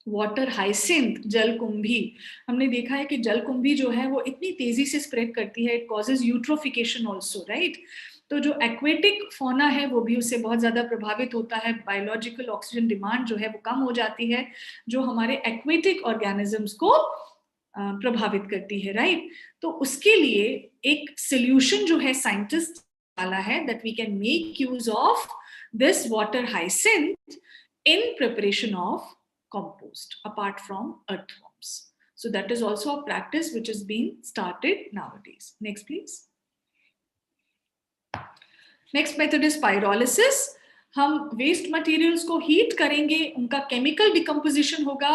water hyacinth, जल कुंभी. हमने देखा है कि जल कुंभी जो है वो इतनी तेजी से स्प्रेड करती है, it causes eutrophication also, right. तो जो एक्वेटिक फौना है वो भी उससे बहुत ज्यादा प्रभावित होता है. बायोलॉजिकल ऑक्सीजन डिमांड जो है वो कम हो जाती है, जो हमारे एक्वेटिक ऑर्गेनिजम्स को प्रभावित करती है, राइट. तो उसके लिए एक सोल्यूशन जो है साइंटिस्ट डाला है, that we can make use of this water hyacinth in preparation of compost apart from earthworms. So that is also a practice which is being started nowadays. Next please. Next method is pyrolysis. हम waste materials को heat करेंगे, उनका chemical decomposition होगा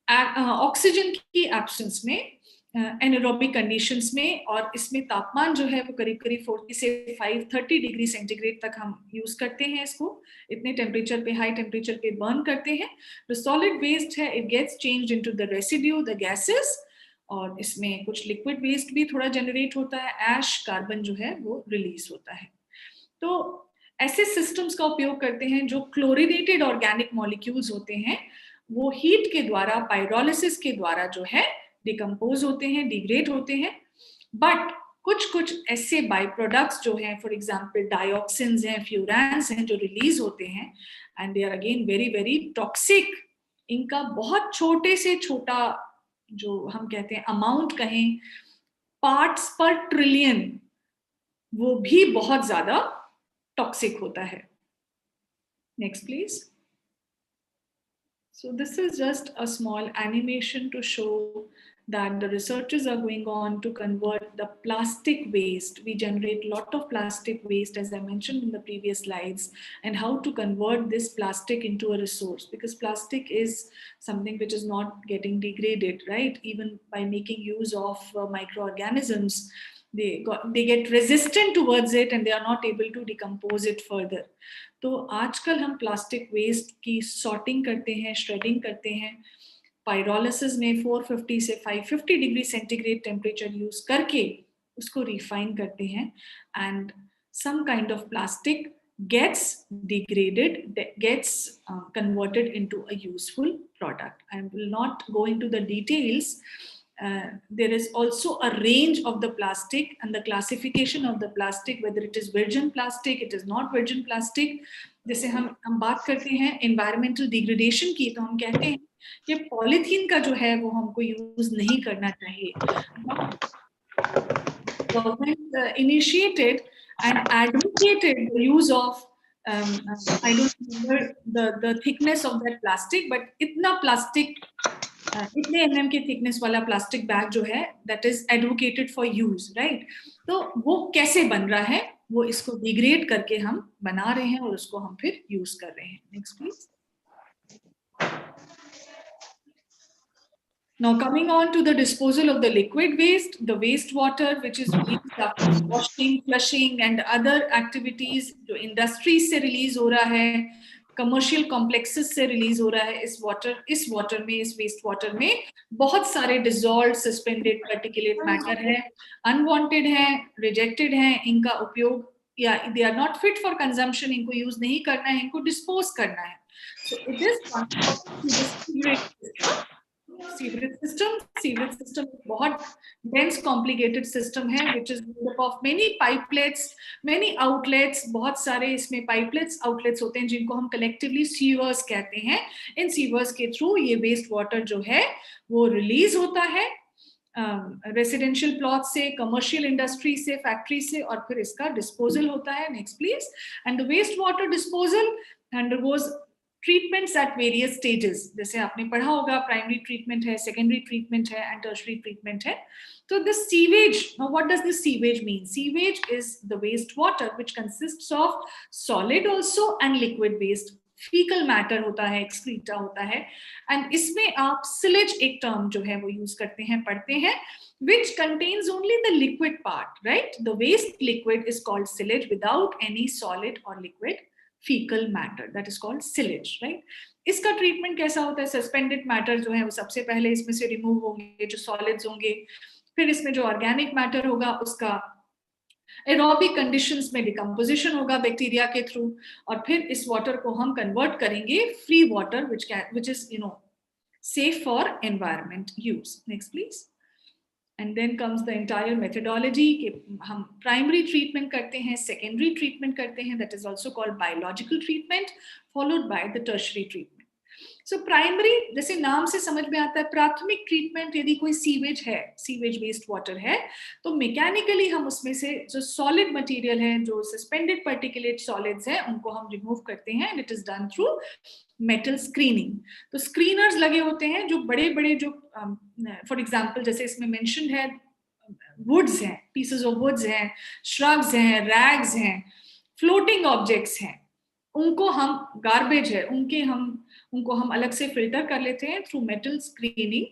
oxygen की absence में, anaerobic conditions में, और इसमें तापमान जो है वो करीब करीब 40 से 530 डिग्री सेंटीग्रेड तक हम यूज करते हैं इसको. इतने टेम्परेचर पे, हाई टेम्परेचर पे बर्न करते हैं. जो सॉलिड वेस्ट है it gets changed into the residue, the gases, और इसमें कुछ लिक्विड वेस्ट भी थोड़ा जनरेट होता है. ऐश, कार्बन जो है वो रिलीज होता है. तो ऐसे सिस्टम्स का उपयोग करते हैं जो क्लोरिनेटेड ऑर्गेनिक मॉलिक्यूल्स होते हैं, वो हीट के द्वारा, पायरोलिसिस के द्वारा जो है डिकम्पोज होते हैं, डिग्रेड होते हैं. बट कुछ ऐसे बाई प्रोडक्ट्स जो हैं, फॉर एग्जांपल डाइऑक्सिन्स हैं, फ्यूरान्स हैं, जो रिलीज होते हैं, and they are again very very toxic. इनका बहुत छोटे से छोटा जो हम कहते हैं अमाउंट कहें, पार्ट्स पर ट्रिलियन, वो भी बहुत ज्यादा टॉक्सिक होता है. Next please. So this is just a small animation to show that the researchers are going on to convert the plastic waste. We generate a lot of plastic waste, as I mentioned in the previous slides, and how to convert this plastic into a resource, because plastic is something which is not getting degraded, right? Even by making use of microorganisms, they get resistant towards it and they are not able to decompose it further. तो आजकल हम plastic waste की sorting करते हैं, shredding करते हैं, pyrolysis में 450 से 550 डिग्री सेंटीग्रेड टेम्परेचर यूज करके उसको रिफाइन करते हैं, and some kind of plastic gets degraded, gets converted into a useful product. I will not go into the details. There is also a range of the plastic and the classification of the plastic, whether it is virgin plastic, it is not virgin plastic. जैसे हम बात करते हैं environmental degradation की, तो हम कहते हैं कि पॉलीथीन का जो है वो हमको यूज नहीं करना चाहिए. Government initiated and advocated the use of I don't remember the thickness of that plastic, but इतना plastic, इतने mm के थिकनेस वाला प्लास्टिक बैग जो है, that is advocated for use, right. तो वो कैसे बन रहा है, वो इसको डिग्रेड करके हम बना रहे हैं और उसको हम फिर यूज कर रहे हैं. Next please. Now coming on to the disposal of the liquid waste, the wastewater which is released after washing, flushing and other activities, जो industries से release हो रहा है, कमर्शियल कॉम्प्लेक्सेस से रिलीज हो रहा है, इस वाटर में, इस वेस्ट वाटर में बहुत सारे डिसॉल्व्ड सस्पेंडेड पार्टिकुलेट मैटर है, अनवांटेड है, रिजेक्टेड है. इनका उपयोग या they are not fit for consumption, इनको यूज नहीं करना है, इनको डिस्पोज करना है. So it is sewerage system बहुत dense complicated system है, which is made up of many pipelets, many outlets. बहुत सारे इसमें pipelets, outlets होते हैं जिनको हम collectively sewers कहते हैं. इन sewers के थ्रू ये waste water जो है वो release होता है residential plots से, commercial industry से, factory से, और फिर इसका disposal होता है. Next please. And the waste water disposal undergoes treatments at various stages. जैसे आपने पढ़ा होगा, प्राइमरी ट्रीटमेंट है, सेकेंडरी ट्रीटमेंट है, एंड टर्शरी ट्रीटमेंट है. So the sewage, now what does this sewage mean? Sewage is the waste water which consists of solid also and liquid waste. Fecal matter होता है, excreta होता है, and इसमें आप sillage एक term जो है वो use करते हैं, पढ़ते हैं, which contains only the liquid part, right? The waste liquid is called sillage without any solid or liquid fecal matter, that is called sillage, right? इसका ट्रीटमेंट कैसा होता है? सस्पेंडेड मैटर जो है वो सबसे पहले इसमें से रिमूव होंगे, जो सॉलिड्स होंगे, फिर इसमें जो ऑर्गेनिक मैटर होगा उसका एरोबिक कंडीशंस में डिकम्पोजिशन होगा बैक्टीरिया के थ्रू, और फिर इस वाटर को हम कन्वर्ट करेंगे free water which is safe for environment use. Next please. And then comes the entire methodology कि हम primary treatment करते हैं, secondary treatment करते हैं, that is also called biological treatment, followed by the tertiary treatment. So primary, जैसे नाम से समझ में आता है, प्राथमिक ट्रीटमेंट यदि कोई सीवेज है, सीवेज वेस्ट वाटर है, तो मैकेनिकली हम उसमें से जो सॉलिड मटेरियल है, जो सस्पेंडेड पार्टिकुलेट सॉलिड्स हैं, उनको हम रिमूव करते हैं, and it is done through metal screening. तो स्क्रीनर्स लगे होते हैं जो बड़े बड़े, जो फॉर एग्जांपल जैसे इसमें मेंशन्ड है, वुड्स हैं, पीसेस ऑफ वुड्स हैं, श्रब्स हैं, रैग्स हैं, फ्लोटिंग ऑब्जेक्ट्स हैं, उनको हम गार्बेज है, उनको हम अलग से फिल्टर कर लेते हैं through metal screening,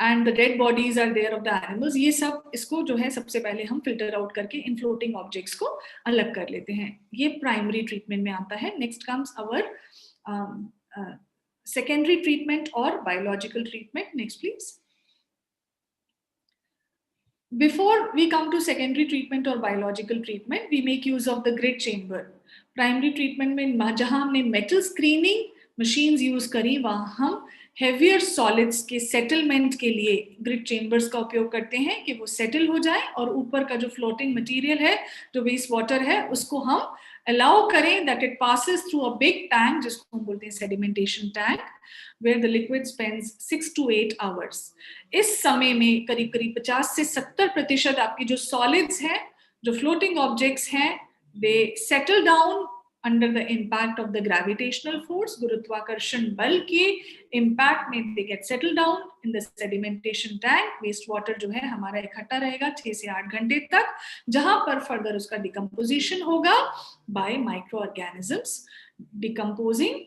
and the dead bodies are there of the animals. ये सब इसको जो है सबसे पहले हम फिल्टर आउट करके इन फ्लोटिंग ऑब्जेक्ट्स को अलग कर लेते हैं. ये प्राइमरी ट्रीटमेंट में आता है. Next comes our secondary treatment or biological treatment. Next please. Before we come to secondary treatment or biological treatment, we make use of the grid chamber. Primary treatment में जहाँ हमने metal screening machines use करी, वहाँ हम heavier solids के settlement के लिए grid chambers का उपयोग करते हैं कि वो settle हो जाए, और ऊपर का जो floating material है, जो waste water है, उसको हम allow करें that it passes through a big tank, जिसको हम बोलते हैं sedimentation tank, where the liquid spends 6 to 8 hours. इस समय में करीब करीब 50 से 70% आपकी जो solids हैं, जो floating objects हैं, they settle down under the impact of the gravitational force, गुरुत्वाकर्षण बल के impact में they get settled down in the sedimentation tank. Waste water जो है हमारा इकट्ठा रहेगा 6 से 8 घंटे तक, जहां पर further उसका decomposition होगा by microorganisms, decomposing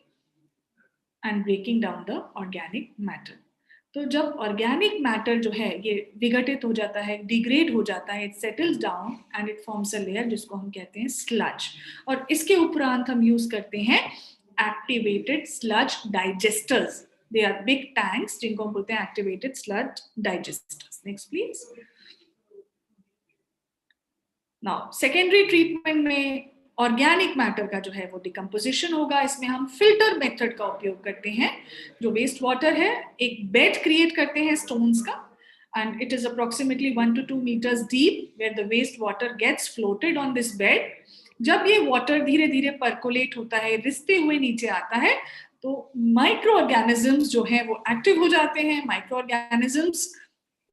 and breaking down the organic matter. तो जब ऑर्गेनिक मैटर जो है ये विघटित हो जाता है, डिग्रेड हो जाता है, it settles down and it forms a layer जिसको हम कहते हैं स्लज, और इसके उपरांत हम यूज करते हैं activated sludge digesters. They are big tanks जिनको हम बोलते हैं activated sludge digesters. Next please. Now secondary treatment में ऑर्गेनिक मैटर का जो है वो डिकम्पोजिशन होगा. इसमें हम फिल्टर मेथड का उपयोग करते हैं. जो वेस्ट वाटर है, एक बेड क्रिएट करते हैं स्टोन्स का, and it is approximately 1 to 2 meters deep, where the waste water gets floated on this bed. जब ये वाटर धीरे धीरे पर्कोलेट होता है, रिसते हुए नीचे आता है, तो माइक्रो ऑर्गेनिजम्स जो है वो एक्टिव हो जाते हैं. माइक्रो ऑर्गेनिजम्स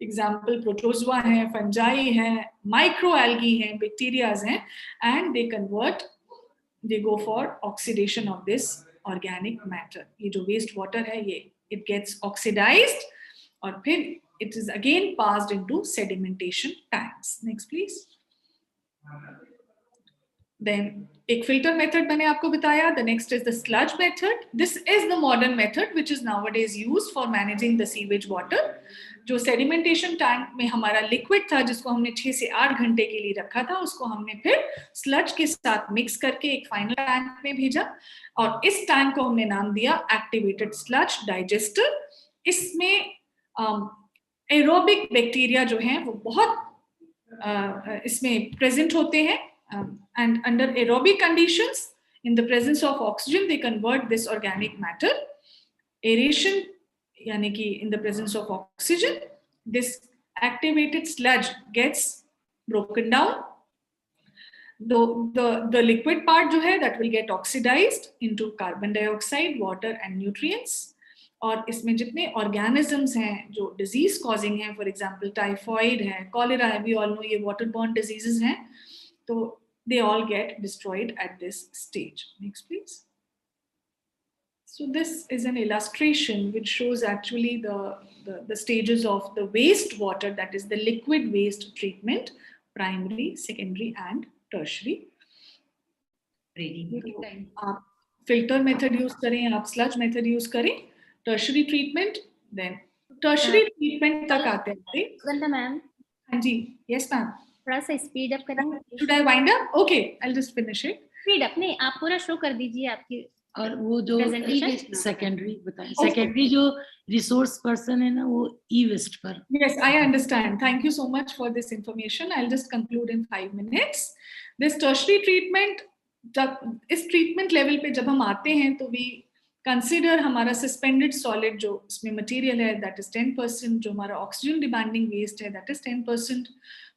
एग्जाम्पल प्रोटोजोआ है, फंजाई है, माइक्रो एल्गी है, बैक्टीरियाज हैं, and they go for oxidation of this organic matter. ये जो वेस्ट वाटर है ये इट गेट्स ऑक्सीडाइज्ड, और फिर it is again passed into sedimentation tanks. Next please. Then एक फिल्टर मेथड मैंने आपको बताया. The next is the sludge method. This is the modern method which is nowadays used for managing the sewage water. जो sedimentation tank में हमारा liquid था, जिसको हमने 6 से 8 घंटे के लिए रखा था, उसको हमने फिर स्लज के साथ मिक्स करके एक फाइनल टैंक में भेजा, और इस टैंक को हमने नाम दिया एक्टिवेटेड स्लज डाइजेस्टर. इसमें एरोबिक बैक्टीरिया जो हैं वो बहुत इसमें प्रेजेंट होते हैं, and under aerobic conditions, in the presence of oxygen, they convert this organic matter. Aeration, yani ki in the presence of oxygen, this activated sludge gets broken down. The liquid part जो है that will get oxidized into carbon dioxide, water and nutrients. और इसमें जितने organisms हैं जो disease causing हैं, for example typhoid है, cholera है, we all know ये waterborne diseases हैं, तो they all get destroyed at this stage. Next please. So this is an illustration which shows actually the stages of the waste water, that is the liquid waste treatment, primary, secondary and tertiary. आप filter method use करें, आप sludge method use करें, tertiary treatment, then tertiary treatment तक आते हैं. Sugandha ma'am. हाँ जी, yes ma'am. थोड़ा सा स्पीड अप करेंगे. Should I wind up? Okay, I'll just finish it. Speed up नहीं, आप पूरा शो कर दीजिए आपकी और वो जो presentation? सेकेंडरी बताएं, Okay. सेकेंडरी जो रिसोर्स पर्सन है ना वो ई वेस्ट पर। Yes, I understand. Thank you so much for this information. I'll just conclude in 5 minutes. This tertiary treatment, जब इस treatment level पे जब हम आते हैं तो we consider हमारा suspended solid जो इसमें material है that is 10%, जो हमारा oxygen demanding waste है that is 10%,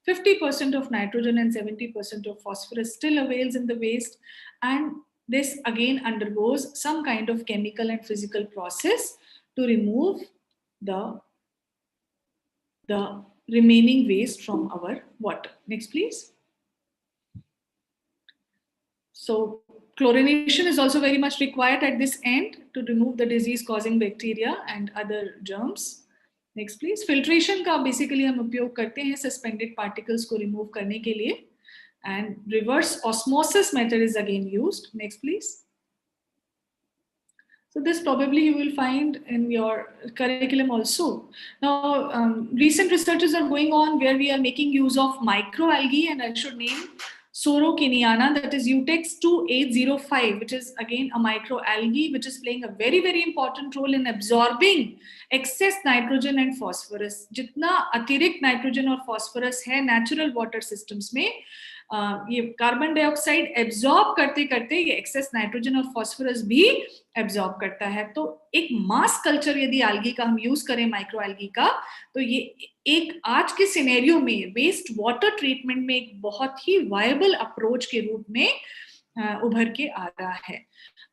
50% of nitrogen and 70% of phosphorus still avails in the waste, and this again undergoes some kind of chemical and physical process to remove the remaining waste from our water. Next, please. So chlorination is also very much required at this end to remove the disease-causing bacteria and other germs. Next, please. Filtration का basically हम उपयोग करते हैं suspended particles को remove करने के लिए, and reverse osmosis method is again used. Next, please. So this probably you will find in your curriculum also. Now, recent researches are going on where we are making use of microalgae, and I should name Sorokiniana, that is Utex 2805, which is again a microalgae which is playing a very, very important role in absorbing excess nitrogen and phosphorus. जितना अतिरिक्त nitrogen और phosphorus है natural water systems में, ये carbon dioxide absorb करते करते ये access nitrogen और फास्फोरस भी एब्जॉर्ब करता है। तो एक मास कल्चर यदि algae का हम यूज करें, माइक्रो algae का, तो ये एक आज के सिनेरियो में वेस्ट वाटर ट्रीटमेंट में एक बहुत ही वायबल अप्रोच के रूप में उभर के आ रहा है।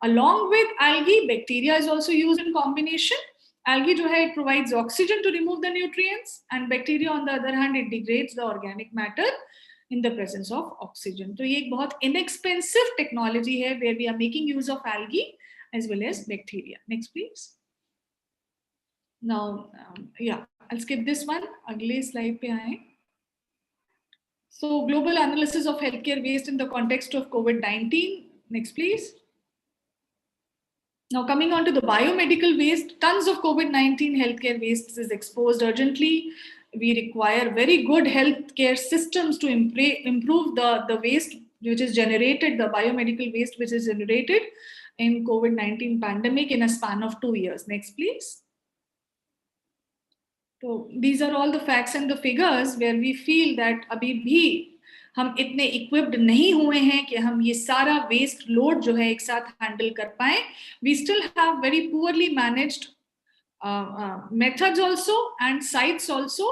Along with algae, bacteria is also used in combination. Algae जो है, it provides oxygen to remove the nutrients, and bacteria on the other hand, it degrades the organic matter in the presence of oxygen. तो ये एक बहुत inexpensive technology है where we are making use of algae as well as bacteria. Next, please. Now, yeah, I'll skip this one. अगले slide पे आएं. So, global analysis of healthcare waste in the context of COVID-19. Next, please. Now, coming on to the biomedical waste, tons of COVID-19 healthcare waste is exposed urgently. We require very good healthcare systems to improve the waste which is generated, the biomedical waste which is generated in COVID-19 pandemic in a span of 2 years. Next, please. So these are all the facts and the figures where we feel that अभी भी हम इतने equipped नहीं हुए हैं कि हम ये सारा waste load जो है एक साथ handle कर पाएं. We still have very poorly managed methods also and sites also,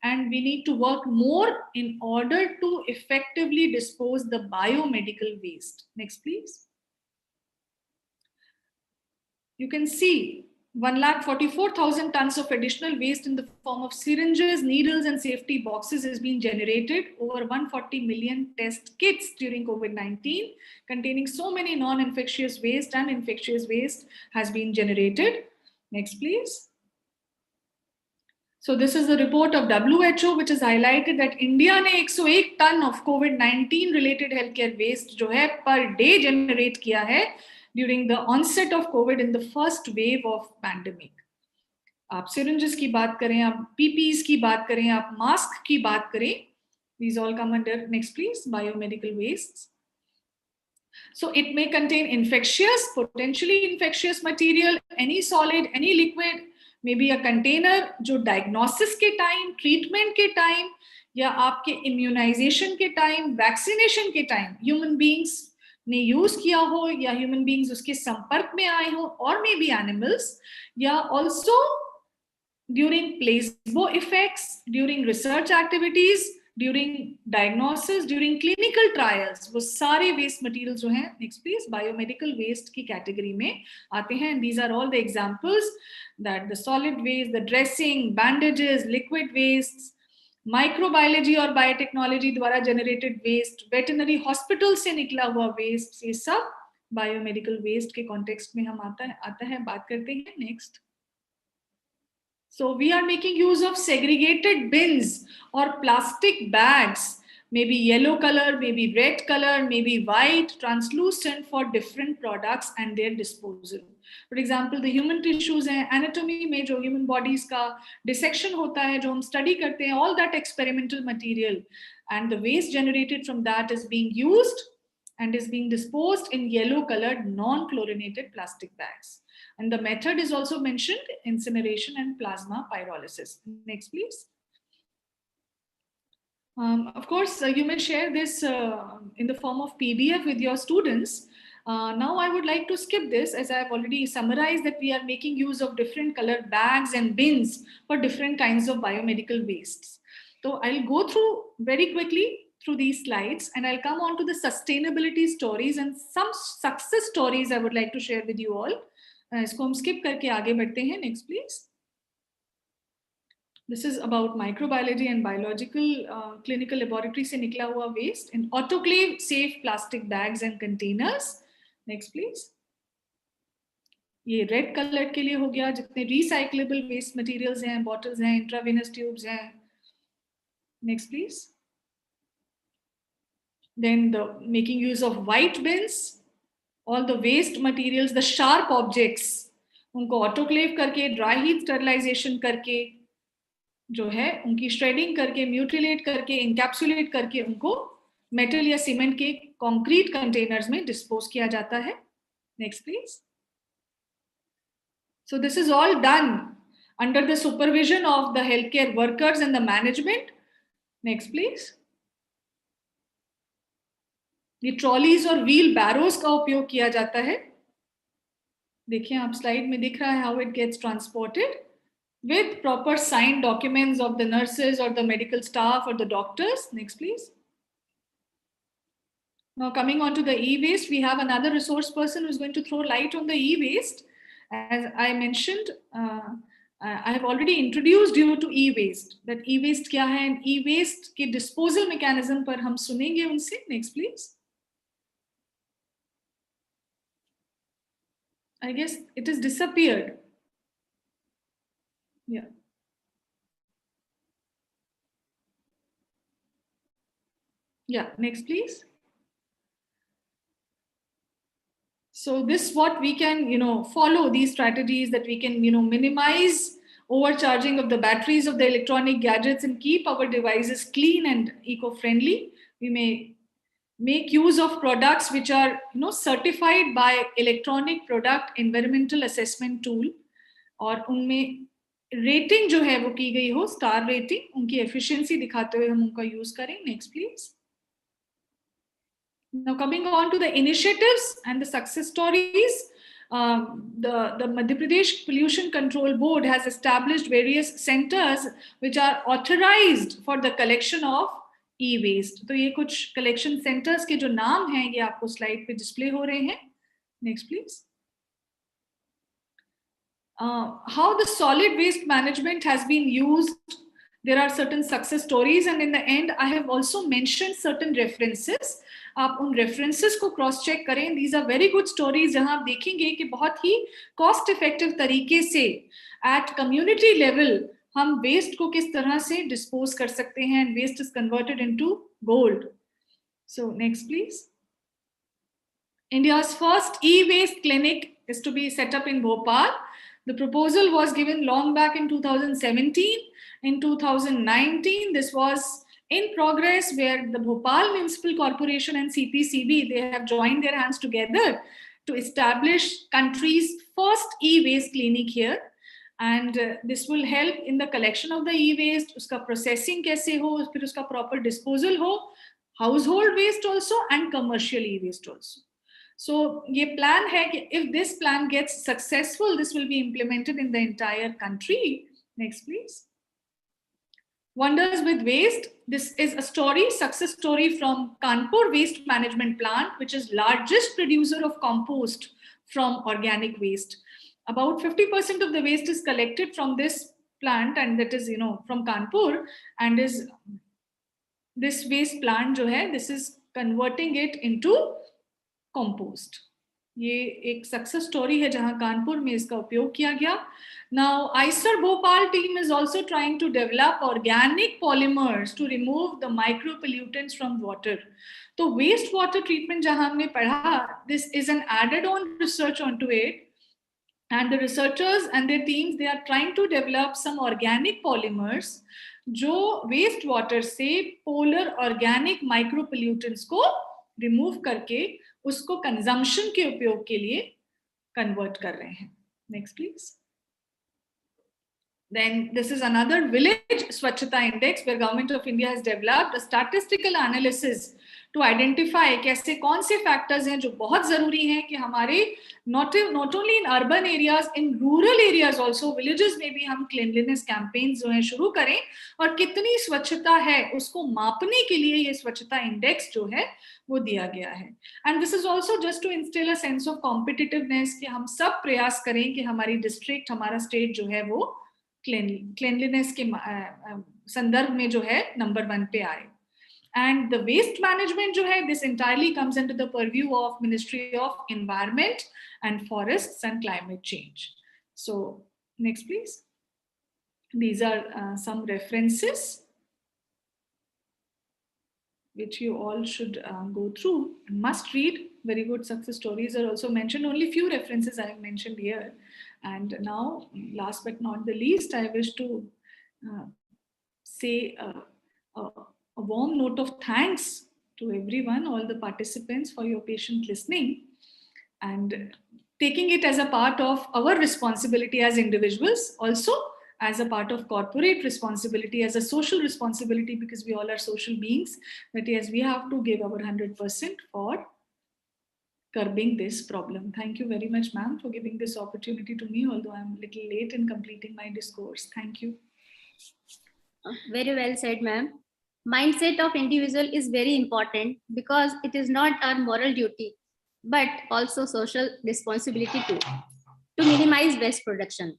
and we need to work more in order to effectively dispose the biomedical waste. Next, please. You can see 1,44,000 tons of additional waste in the form of syringes, needles, and safety boxes has been generated. Over 140 million test kits during COVID-19 containing so many non-infectious waste and infectious waste has been generated. Next, please. So this is the report of WHO which has highlighted that India ने 101 ton of COVID-19 related healthcare waste जो है per day generate किया है during the onset of COVID in the first wave of pandemic. आप syringes की बात करें, आप PPEs की बात करें, आप mask की बात करें, these all come under, next please, biomedical wastes. So it may contain infectious, potentially infectious material, any solid, any liquid, maybe a container जो diagnosis के time, treatment के time, या आपके immunization के time, vaccination के time, human beings ने use किया हो या ह्यूमन बीइंग्स उसके संपर्क में आए हो, और मे बी एनिमल्स, या also during placebo effects, during research activities, during diagnosis, during clinical trials, वो सारे वेस्ट मटेरियल जो हैं, नेक्स्ट प्लीज, बायोमेडिकल वेस्ट की कैटेगरी में आते हैं. And these are all the examples that the solid waste, the dressing, bandages, liquid waste, microbiology और biotechnology द्वारा जनरेटेड वेस्ट, वेटरनरी हॉस्पिटल से निकला हुआ वेस्ट, ये सब बायोमेडिकल वेस्ट के कॉन्टेक्स्ट में हम आता है बात करते हैं. Next. So we are making use of segregated bins or plastic bags, maybe yellow color, maybe red color, maybe white, translucent, for different products and their disposal. For example, the human tissues हैं, anatomy में जो human bodies का dissection होता है, जो हम study करते हैं, all that experimental material and the waste generated from that is being used and is being disposed in yellow colored non-chlorinated plastic bags. And the method is also mentioned, incineration and plasma pyrolysis. Next, please. Of course, you may share this in the form of PDF with your students. Now I would like to skip this, as I have already summarized that we are making use of different colored bags and bins for different kinds of biomedical wastes. So I'll go through very quickly through these slides, and I'll come on to the sustainability stories and some success stories I would like to share with you all. इसको हम skip करके आगे बढ़ते हैं. Next, please. This is about microbiology and biological clinical laboratory से निकला हुआ waste in autoclave safe plastic bags and containers. Next, please. ये red colored के लिए हो गया, जितने recyclable waste materials हैं, bottles हैं, intravenous tubes हैं. Next, please. Then the making use of white bins, all the waste materials, the sharp objects, उनको autoclave करके, dry heat sterilization करके, जो है उनकी shredding करके, mutilate करके, encapsulate करके उनको metal या cement के concrete containers में dispose किया जाता है. Next, please. So this is all done under the supervision of the healthcare workers and the management. Next, please. ये ट्रॉलीज और व्हील बैरोज का उपयोग किया जाता है. देखिए आप स्लाइड में दिख रहा है how it gets transported with proper signed documents of the nurses or the medical staff or the doctors. Next, please. Now coming on to the e-waste, we have another resource person who is going to throw light on the e-waste. As I mentioned, I have already introduced you to e-waste. That e-waste क्या है and e-waste के disposal mechanism पर हम सुनेंगे उनसे. Next, please. I guess it has disappeared. Yeah. Yeah, next, please. So this what we can, follow these strategies that we can, minimize overcharging of the batteries of the electronic gadgets and keep our devices clean and eco-friendly. We may make use of products which are, certified by Electronic Product Environmental Assessment Tool, और उनमें rating जो है वो की गई हो, star rating, उनकी efficiency दिखाते हुए हम उनका यूज करें. Next please. Now coming on to the initiatives and the success stories, the Madhya Pradesh Pollution Control Board has established various centers which are authorized for the collection of e-waste. तो ये कुछ collection centers के जो नाम हैं ये आपको slide पे display हो रहे हैं. Next, please. How the solid waste management has been used. There are certain success stories, and in the end, I have also mentioned certain references. आप उन references को cross check करें. These are very good stories जहां आप देखेंगे कि बहुत ही cost effective तरीके से at community level हम waste को किस तरह से dispose कर सकते हैं, and waste is converted into gold. So next, please. India's first e-waste clinic is to be set up in Bhopal. The proposal was given long back in 2017. In 2019, this was in progress, where the Bhopal Municipal Corporation and CPCB, they have joined their hands together to establish country's first e-waste clinic here. And this will help in the collection of the e-waste, uska processing kaise ho, phir uska proper disposal ho, household waste also and commercial e-waste also. So ये plan है कि if this plan gets successful, this will be implemented in the entire country. Next, please. Wonders with waste. This is a story, success story from Kanpur Waste Management Plant, which is largest producer of compost from organic waste. About 50% of the waste is collected from this plant, and that is, from Kanpur, and is this waste plant जो है, this is converting it into compost. ये एक success story है जहां कानपुर में इसका उपयोग किया गया. Now, ISER Bhopal team is also trying to develop organic polymers to remove the micropollutants from water. तो waste water treatment जहां हमने पढ़ा, this is an added on research onto it. And the researchers and their teams, they are trying to develop some organic polymers जो waste water से polar organic micropollutants को remove करके उसको consumption के उपयोग के लिए कन्वर्ट कर रहे हैं. Next please. Then this is another village Swachhata Index where Government of India has developed a statistical analysis to identify कैसे कौन से factors हैं जो बहुत ज़रूरी हैं कि हमारे not only in urban areas, in rural areas also, villages में भी हम cleanliness campaigns जो हैं शुरू करें और कितनी स्वच्छता है उसको मापने के लिए ये स्वच्छता index जो है वो दिया गया है. And this is also just to instill a sense of competitiveness कि हम सब प्रयास करें कि हमारी district, हमारा state जो है वो cleanliness के संदर्भ में जो है नंबर 1 पे आए. And the waste management जो है, this entirely comes into the purview of Ministry of Environment and Forests and Climate Change. So next please. These are some references which you all should go through and must read. Very good success stories are also mentioned. Only few references I have mentioned here. And now, last but not the least, I wish to say a warm note of thanks to everyone, all the participants, for your patient listening and taking it as a part of our responsibility as individuals, also as a part of corporate responsibility, as a social responsibility, because we all are social beings, that yes, we have to give our 100% for curbing this problem. Thank you very much, ma'am, for giving this opportunity to me, although I'm a little late in completing my discourse. Thank you. Very well said, ma'am. Mindset of individual is very important because it is not our moral duty, but also social responsibility too, to minimize waste production.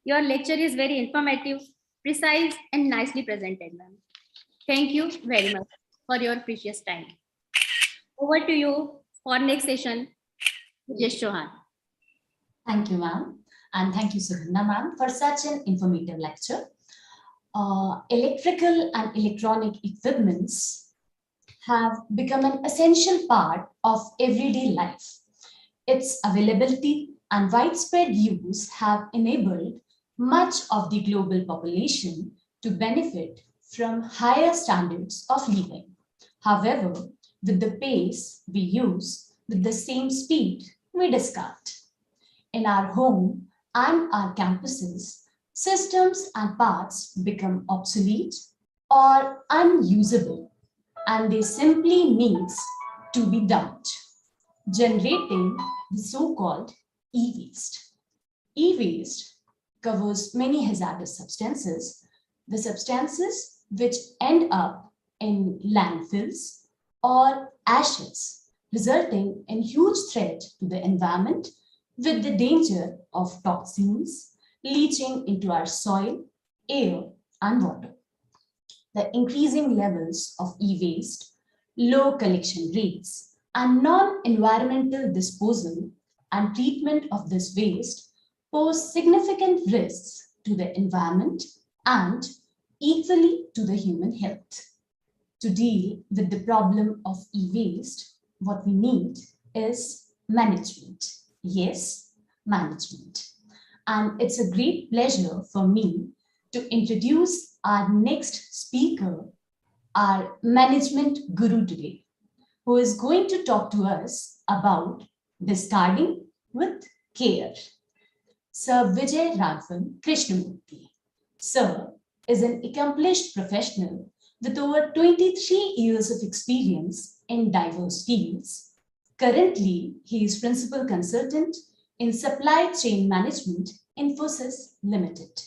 Your lecture is very informative, precise, and nicely presented, ma'am. Thank you very much for your precious time. Over to you for next session, Vijay. Thank you, ma'am. And thank you, Sugandha, ma'am, for such an informative lecture. Electrical and electronic equipments have become an essential part of everyday life. Its availability and widespread use have enabled much of the global population to benefit from higher standards of living. However, with the pace we use, with the same speed we discard. In our home and our campuses, systems and parts become obsolete or unusable, and they simply need to be dumped, generating the so-called e-waste. E-waste covers many hazardous substances, the substances which end up in landfills or ashes, resulting in huge threat to the environment with the danger of toxins leaching into our soil, air, and water. The increasing levels of e-waste, low collection rates, and non-environmental disposal and treatment of this waste pose significant risks to the environment and equally to the human health. To deal with the problem of e-waste, what we need is management. Yes, management. And it's a great pleasure for me to introduce our next speaker, our management guru today, who is going to talk to us about discarding with care. Sir Vijay Raghav Krishnamurthy. Sir is an accomplished professional with over 23 years of experience in diverse fields. Currently, he is principal consultant in supply chain management, Infosys Limited.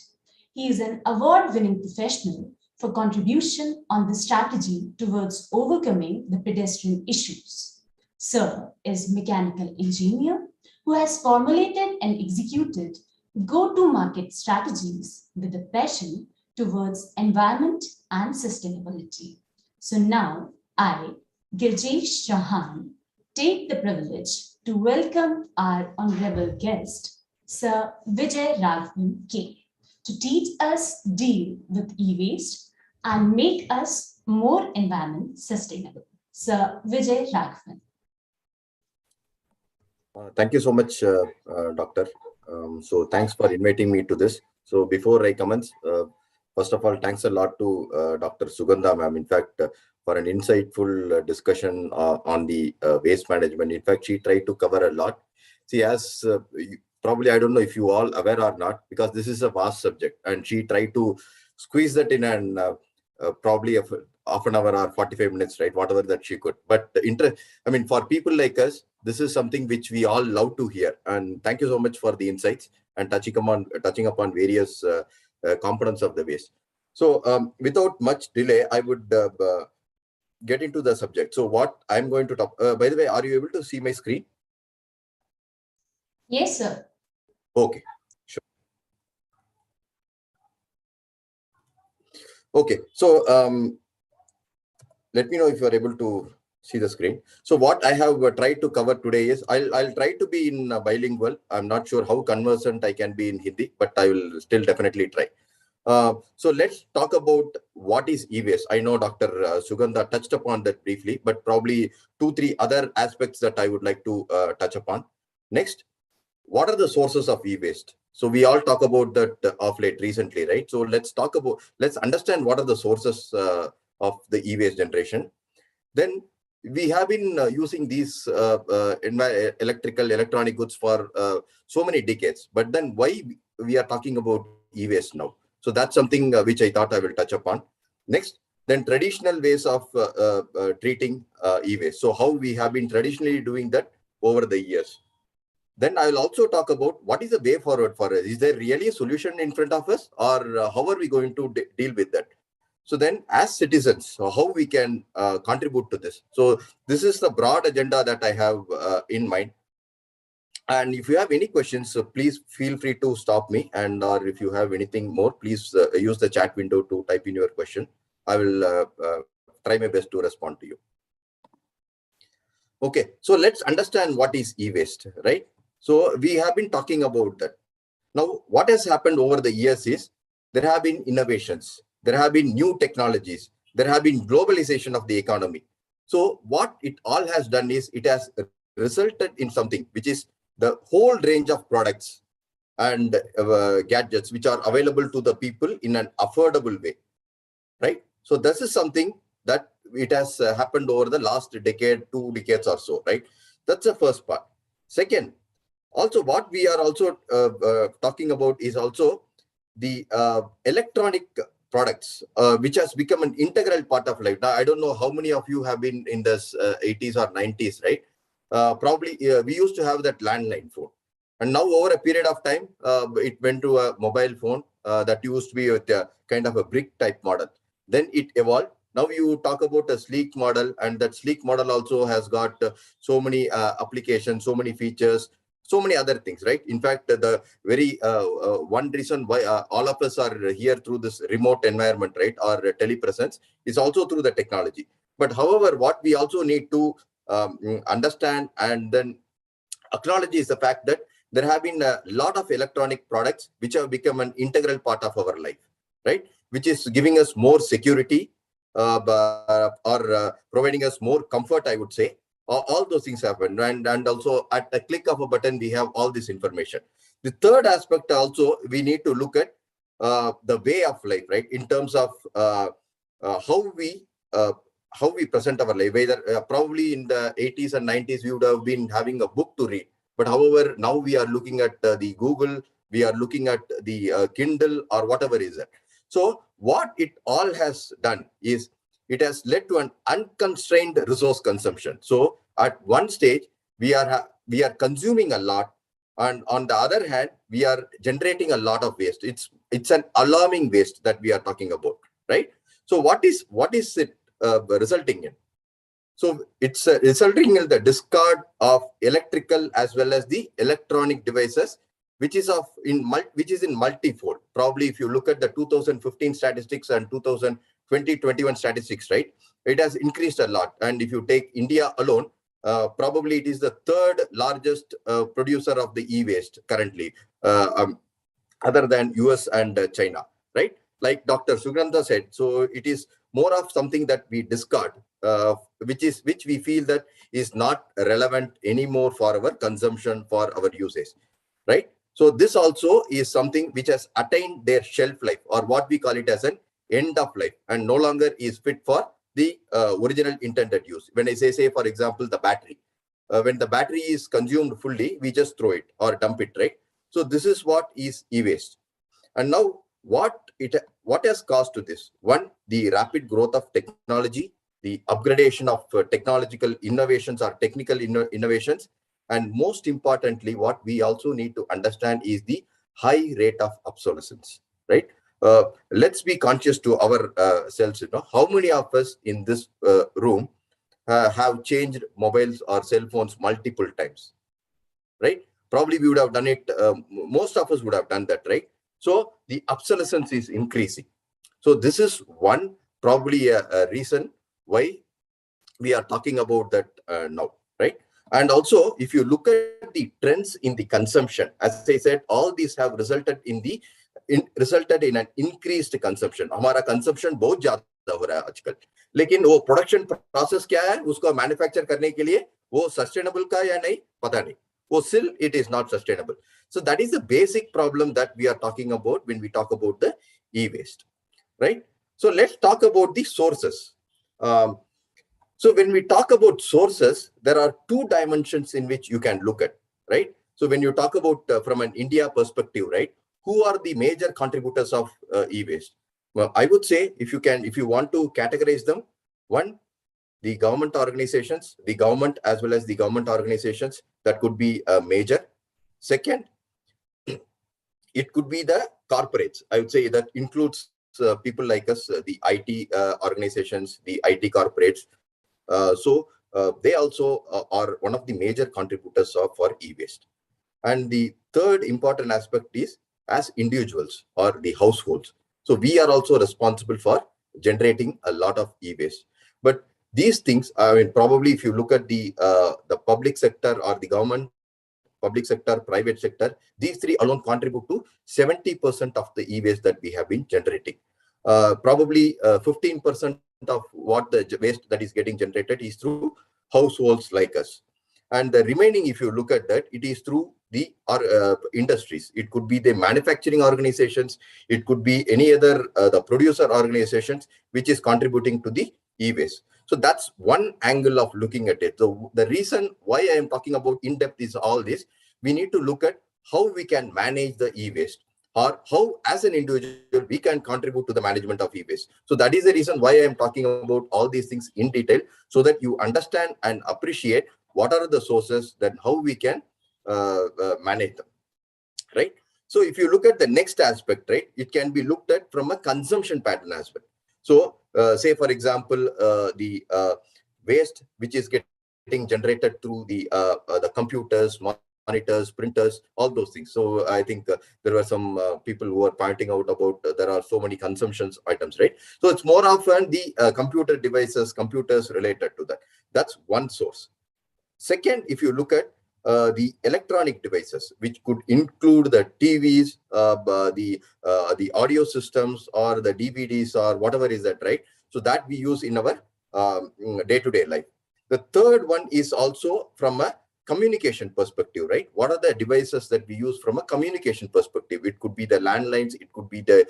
He is an award-winning professional for contribution on the strategy towards overcoming the pedestrian issues. Sir is mechanical engineer who has formulated and executed go-to-market strategies with a passion towards environment and sustainability. So now I, Gaseous Waste, take the privilege to welcome our honorable guest, Sir Vijay Raghav K, to teach us deal with e-waste and make us more environment sustainable. Sir Vijay Raghav. Thank you so much, Doctor. So thanks for inviting me to this. So before I commence, first of all, thanks a lot to Dr. Sugandha ma'am, in fact, for an insightful discussion on the waste management. In fact, she tried to cover a lot. See, as probably, I don't know if you all aware or not, because this is a vast subject, and she tried to squeeze that in an probably a half an hour or 45 minutes, right? Whatever that she could. But I mean, for people like us, this is something which we all love to hear. And thank you so much for the insights and touching upon various components of the waste. So without much delay, I would get into the subject. So what I'm going to talk, by the way, are you able to see my screen? Yes, sir. Okay, sure. Okay, so let me know if you are able to see the screen. So what I have tried to cover today is I'll try to be in bilingual. I'm not sure how conversant I can be in Hindi, but I will still definitely try. So let's talk about what is e-waste. I know Dr. Sugandha touched upon that briefly, but probably 2-3 other aspects that I would like to touch upon. Next, what are the sources of e-waste? So we all talk about that of late recently, right? So let's understand what are the sources of the e-waste generation. Then we have been using these electronic goods for so many decades, but then why we are talking about e-waste now? So that's something which I thought I will touch upon. Next, then traditional ways of treating e-waste. So how we have been traditionally doing that over the years. Then I will also talk about what is the way forward for us. Is there really a solution in front of us, or how are we going to deal with that? So then as citizens, how we can contribute to this. So this is the broad agenda that I have in mind. And if you have any questions, please feel free to stop me. And or if you have anything more, please use the chat window to type in your question. I will try my best to respond to you. Okay, so let's understand what is e-waste, right? So we have been talking about that. Now, what has happened over the years is there have been innovations, there have been new technologies, there have been globalization of the economy. So what it all has done is it has resulted in something which is the whole range of products and gadgets which are available to the people in an affordable way, right? So this is something that it has happened over the last decade, 2 decades or so, right? That's the first part. Second, also what we are also talking about is also the electronic products, which has become an integral part of life. Now, I don't know how many of you have been in this 80s or 90s, right? Probably we used to have that landline phone. And now over a period of time, it went to a mobile phone that used to be with a kind of a brick type model. Then it evolved. Now you talk about a sleek model, and that sleek model also has got so many applications, so many features, so many other things, right? In fact, the very one reason why all of us are here through this remote environment, right, or telepresence, is also through the technology. But however, what we also need to understand and then acknowledge is the fact that there have been a lot of electronic products which have become an integral part of our life, right? Which is giving us more security or providing us more comfort, I would say. All those things happen, and also at a click of a button we have all this information. The third aspect also, we need to look at the way of life, right, in terms of how we present our life. Whether probably in the 80s and 90s we would have been having a book to read, but however now we are looking at the Google, we are looking at the Kindle or whatever is it. So what it all has done is it has led to an unconstrained resource consumption. So at one stage, we are consuming a lot, and on the other hand, we are generating a lot of waste. It's an alarming waste that we are talking about, right? So what is it resulting in? So it's resulting in the discard of electrical as well as the electronic devices, which is in multifold. Probably if you look at the 2015 statistics and 2020-21 statistics, right, it has increased a lot. And if you take India alone, probably it is the third largest producer of the e-waste currently, other than US and China, right? Like Dr. Sugandha said, so it is more of something that we discard, which we feel that is not relevant anymore for our consumption, for our usage, right? So this also is something which has attained their shelf life, or what we call it as an end of life, and no longer is fit for the original intended use. When I say for example, the battery, when the battery is consumed fully, we just throw it or dump it, right? So this is what is e-waste. And now what has caused to this? One, the rapid growth of technology, the upgradation of technological innovations or technical innovations, and most importantly, what we also need to understand is the high rate of obsolescence, right? Let's be conscious to ourselves, how many of us in this room have changed mobiles or cell phones multiple times, right? Probably we would have done it, most of us would have done that, right? So the obsolescence is increasing. So this is one, probably a reason why we are talking about that now, right? And also, if you look at the trends in the consumption, as I said, all these have resulted in an increased consumption. हमारा consumption बहुत ज़्यादा हो रहा है आजकल, लेकिन वो production process क्या है, उसको manufacture करने के लिए वो sustainable का या नहीं पता नहीं, वो still it is not sustainable. So that is the basic problem that we are talking about when we talk about the e-waste, right? So let's talk about the sources. So when we talk about sources, there are two dimensions in which you can look at, right? So when you talk about from an India perspective, right, who are the major contributors of e-waste? Well, I would say if you want to categorize them, one, the government organizations, the government as well as the government organizations, that could be a major. Second, it could be the corporates. I would say that includes people like us, the IT organizations, the IT corporates. So they also are one of the major contributors for e-waste. And the third important aspect is as individuals or the households. So we are also responsible for generating a lot of e-waste. But these things, I mean, probably if you look at the public sector or the government, public sector, private sector, these three alone contribute to 70% of the e-waste that we have been generating. Probably 15% of what the waste that is getting generated is through households like us. And the remaining, if you look at that, it is through the industries. It could be the manufacturing organizations. It could be any other the producer organizations which is contributing to the e-waste. So that's one angle of looking at it. So the reason why I am talking about in-depth is all this. We need to look at how we can manage the e-waste, or how as an individual we can contribute to the management of e-waste. So that is the reason why I am talking about all these things in detail, so that you understand and appreciate what are the sources, then how we can manage them, right? So if you look at the next aspect, right, it can be looked at from a consumption pattern aspect. So say for example, the waste which is getting generated through the computers, monitors, printers, all those things. So I think there were some people who were pointing out about there are so many consumptions items, right? So it's more often the computer devices, computers related to that. That's one source. Second, if you look at the electronic devices, which could include the TVs, the audio systems, or the DVDs, or whatever is that, right? So that we use in our day-to-day life. The third one is also from a communication perspective, right? What are the devices that we use from a communication perspective? It could be the landlines, it could be the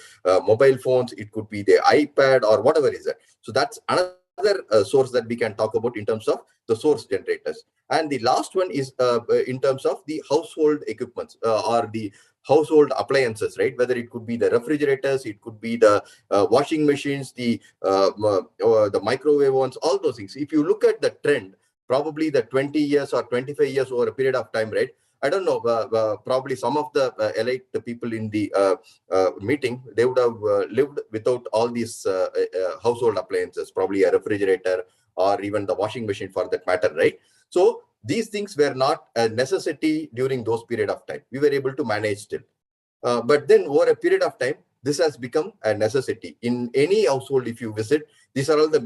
mobile phones, it could be the iPad, or whatever is that. So that's another source that we can talk about in terms of the source generators. And the last one is in terms of the household equipments or the household appliances, right? Whether it could be the refrigerators, it could be the washing machines, the microwave ones, all those things. If you look at the trend, probably the 20 years or 25 years over a period of time, right? I don't know, probably some of the elite people in the meeting, they would have lived without all these household appliances, probably a refrigerator or even the washing machine for that matter, right? So these things were not a necessity during those period of time. We were able to manage still. But then over a period of time, this has become a necessity. In any household, if you visit, these are all the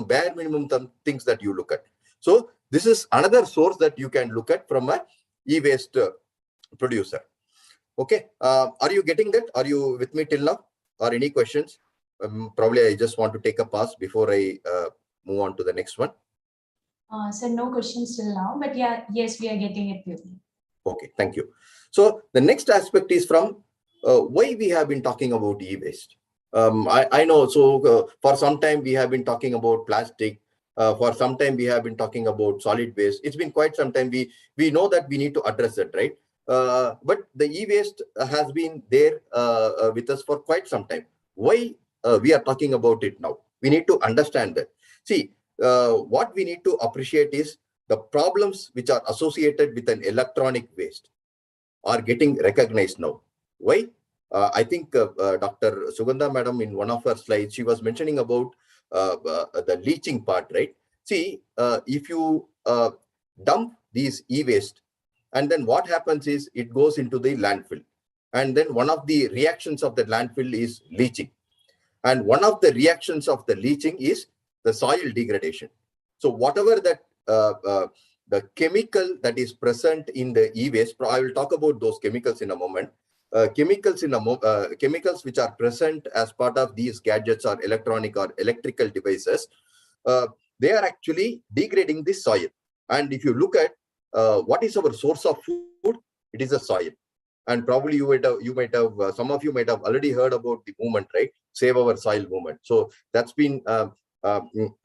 bare minimum things that you look at. So this is another source that you can look at from a e-waste producer. Okay, are you getting that? Are you with me till now? Or any questions? Probably I just want to take a pause before I move on to the next one. So no questions till now, but yeah, yes, we are getting it clearly. Okay, thank you. So the next aspect is from why we have been talking about e-waste. I know. So for some time we have been talking about plastic. For some time we have been talking about solid waste. It's been quite some time. We know that we need to address it, right? But the e-waste has been there with us for quite some time. Why we are talking about it now? We need to understand that. See, what we need to appreciate is the problems which are associated with an electronic waste are getting recognized now. Why? I think Dr. Sugandha madam, in one of her slides, she was mentioning about the leaching part, right? See, if you dump these e-waste, and then what happens is it goes into the landfill. And then one of the reactions of the landfill is leaching. And one of the reactions of the leaching is the soil degradation. So whatever that the chemical that is present in the e-waste, I will talk about those chemicals in a moment. Chemicals which are present as part of these gadgets or electronic or electrical devices, they are actually degrading the soil. And if you look at what is our source of food, it is a soil. And probably you might have some of you might have already heard about the movement, right? Save Our Soil movement. So that's been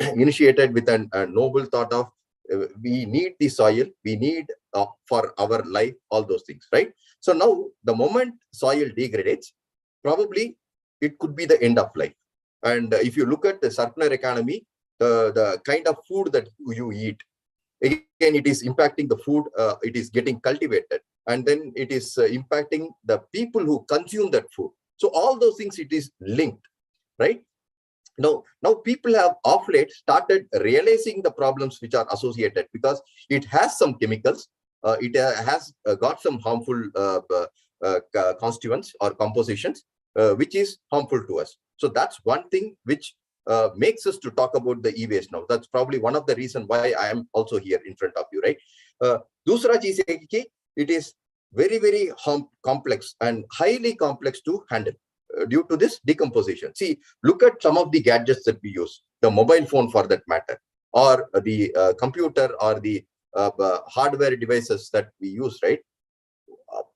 initiated with a noble thought of we need the soil, we need for our life, all those things, right? So now the moment soil degrades, probably it could be the end of life. And if you look at the circular economy, the kind of food that you eat, again, it is impacting the food, it is getting cultivated, and then it is impacting the people who consume that food. So all those things, it is linked, right? Now people have of late started realizing the problems which are associated, because it has some chemicals, it has got some harmful constituents or compositions, which is harmful to us. So that's one thing which makes us to talk about the e-waste now. That's probably one of the reasons why I am also here in front of you, right? Dusra cheez hai ki it is very, very complex and highly complex to handle due to this decomposition. See, look at some of the gadgets that we use, the mobile phone for that matter, or the computer, or the hardware devices that we use, right?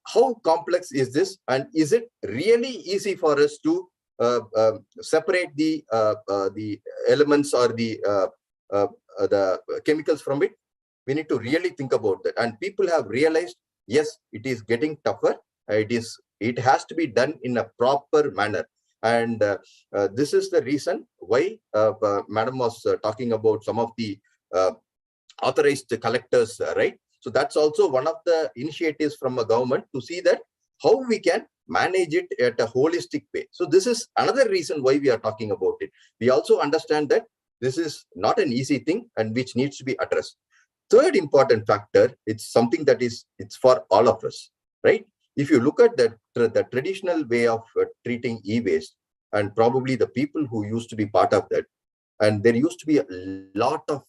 How complex is this, and is it really easy for us to separate the elements or the chemicals from it? We need to really think about that. And people have realized, yes, it is getting tougher. It has to be done in a proper manner. And this is the reason why Madam was talking about some of the authorized collectors, right? So that's also one of the initiatives from a government to see that how we can manage it at a holistic way. So this is another reason why we are talking about it. We also understand that this is not an easy thing and which needs to be addressed. Third important factor, it's something that it's for all of us, right? If you look at the traditional way of treating e-waste, and probably the people who used to be part of that, and there used to be a lot of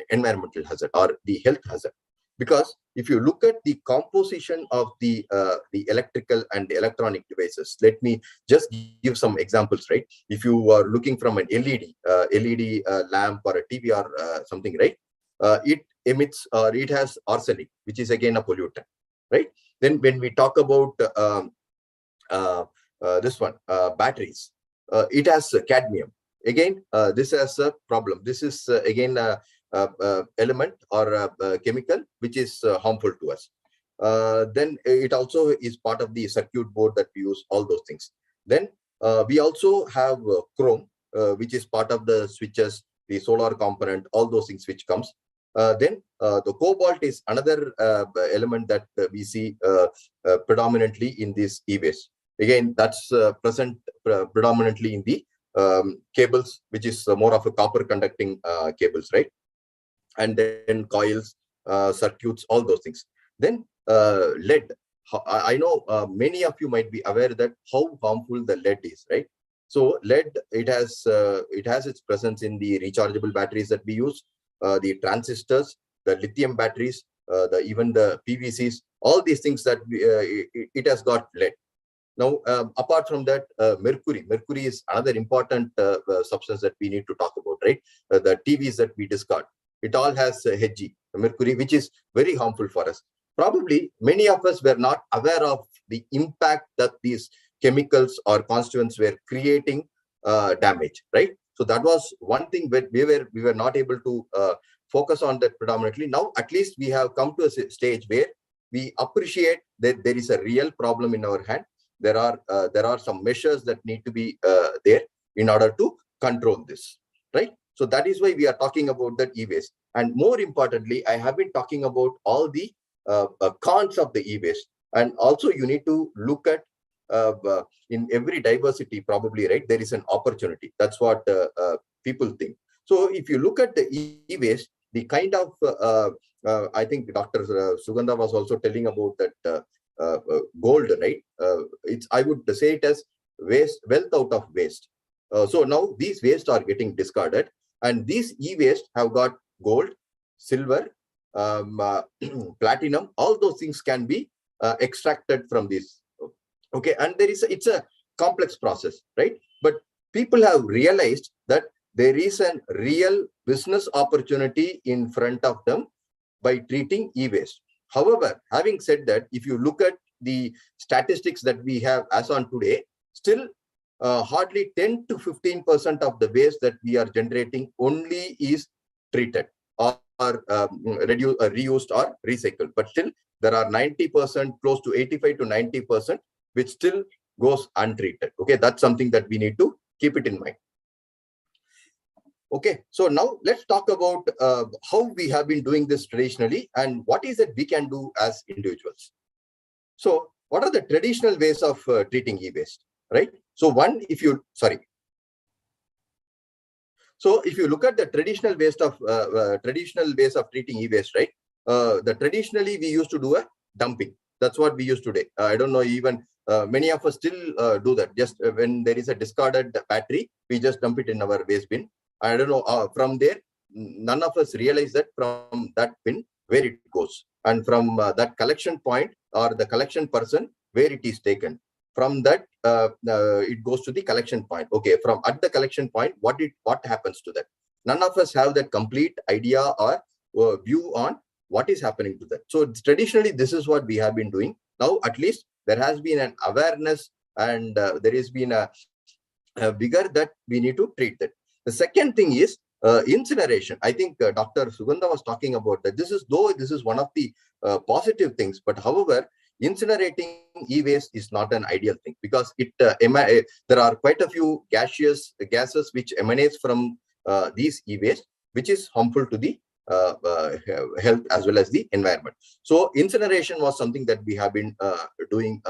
environmental hazard or the health hazard. Because if you look at the composition of the electrical and electronic devices, let me just give some examples, right? If you are looking from an LED lamp or a TV or something, right? It emits, or it has arsenic, which is again a pollutant, right? Then when we talk about this one, batteries, it has cadmium. Again, this has a problem. This is again a element or a chemical which is harmful to us. Then it also is part of the circuit board that we use, all those things. Then we also have chrome, which is part of the switches, the solar component, all those things which comes. Then the cobalt is another element that we see predominantly in this e-waste. Again, that's present predominantly in the cables, which is more of a copper conducting cables, right? And then coils, circuits, all those things. Then lead. I know many of you might be aware that how harmful the lead is, right? So lead, it has its presence in the rechargeable batteries that we use, the transistors, the lithium batteries, even the PVCs, all these things that it has got lead. Now, apart from that, mercury is another important substance that we need to talk about, right? The TVs that we discard, it all has Hg, mercury, which is very harmful for us. Probably many of us were not aware of the impact that these chemicals or constituents were creating damage, right? So that was one thing that we were not able to focus on that predominantly. Now, at least we have come to a stage where we appreciate that there is a real problem in our hand. There are some measures that need to be there in order to control this, right? So that is why we are talking about that e-waste. And more importantly, I have been talking about all the cons of the e-waste. And also you need to look at in every diversity, probably, right, there is an opportunity. That's what people think. So if you look at the e-waste, the kind of, I think Dr. Sugandha was also telling about that gold, right? I would say it as waste, wealth out of waste. So now these wastes are getting discarded, and these e-waste have got gold, silver, platinum, all those things can be extracted from this. Okay, and it's a complex process, right? But people have realized that there is a real business opportunity in front of them by treating e-waste. However, having said that, if you look at the statistics that we have as on today, still hardly 10 to 15% of the waste that we are generating only is treated or reused or recycled. But still, there are 90%, close to 85 to 90%, which still goes untreated. Okay, that's something that we need to keep it in mind. Okay, so now let's talk about how we have been doing this traditionally and what is it we can do as individuals. So what are the traditional ways of treating e-waste, right? So So if you look at the traditional ways of treating e-waste, right? Traditionally we used to do a dumping. That's what we used to do. I don't know, even many of us still do that. Just when there is a discarded battery, we just dump it in our waste bin. I don't know, from there, none of us realize that from that bin, where it goes. And from that collection point or the collection person, where it is taken. From that, it goes to the collection point. Okay, from at the collection point, what happens to that? None of us have that complete idea or view on what is happening to that. So traditionally, this is what we have been doing. Now, at least there has been an awareness and there has been a vigor that we need to treat that. The second thing is incineration. I think Dr. Sugandha was talking about that. This is one of the positive things, but however, incinerating e-waste is not an ideal thing because there are quite a few gases which emanates from these e-waste, which is harmful to the health as well as the environment. So incineration was something that we have been doing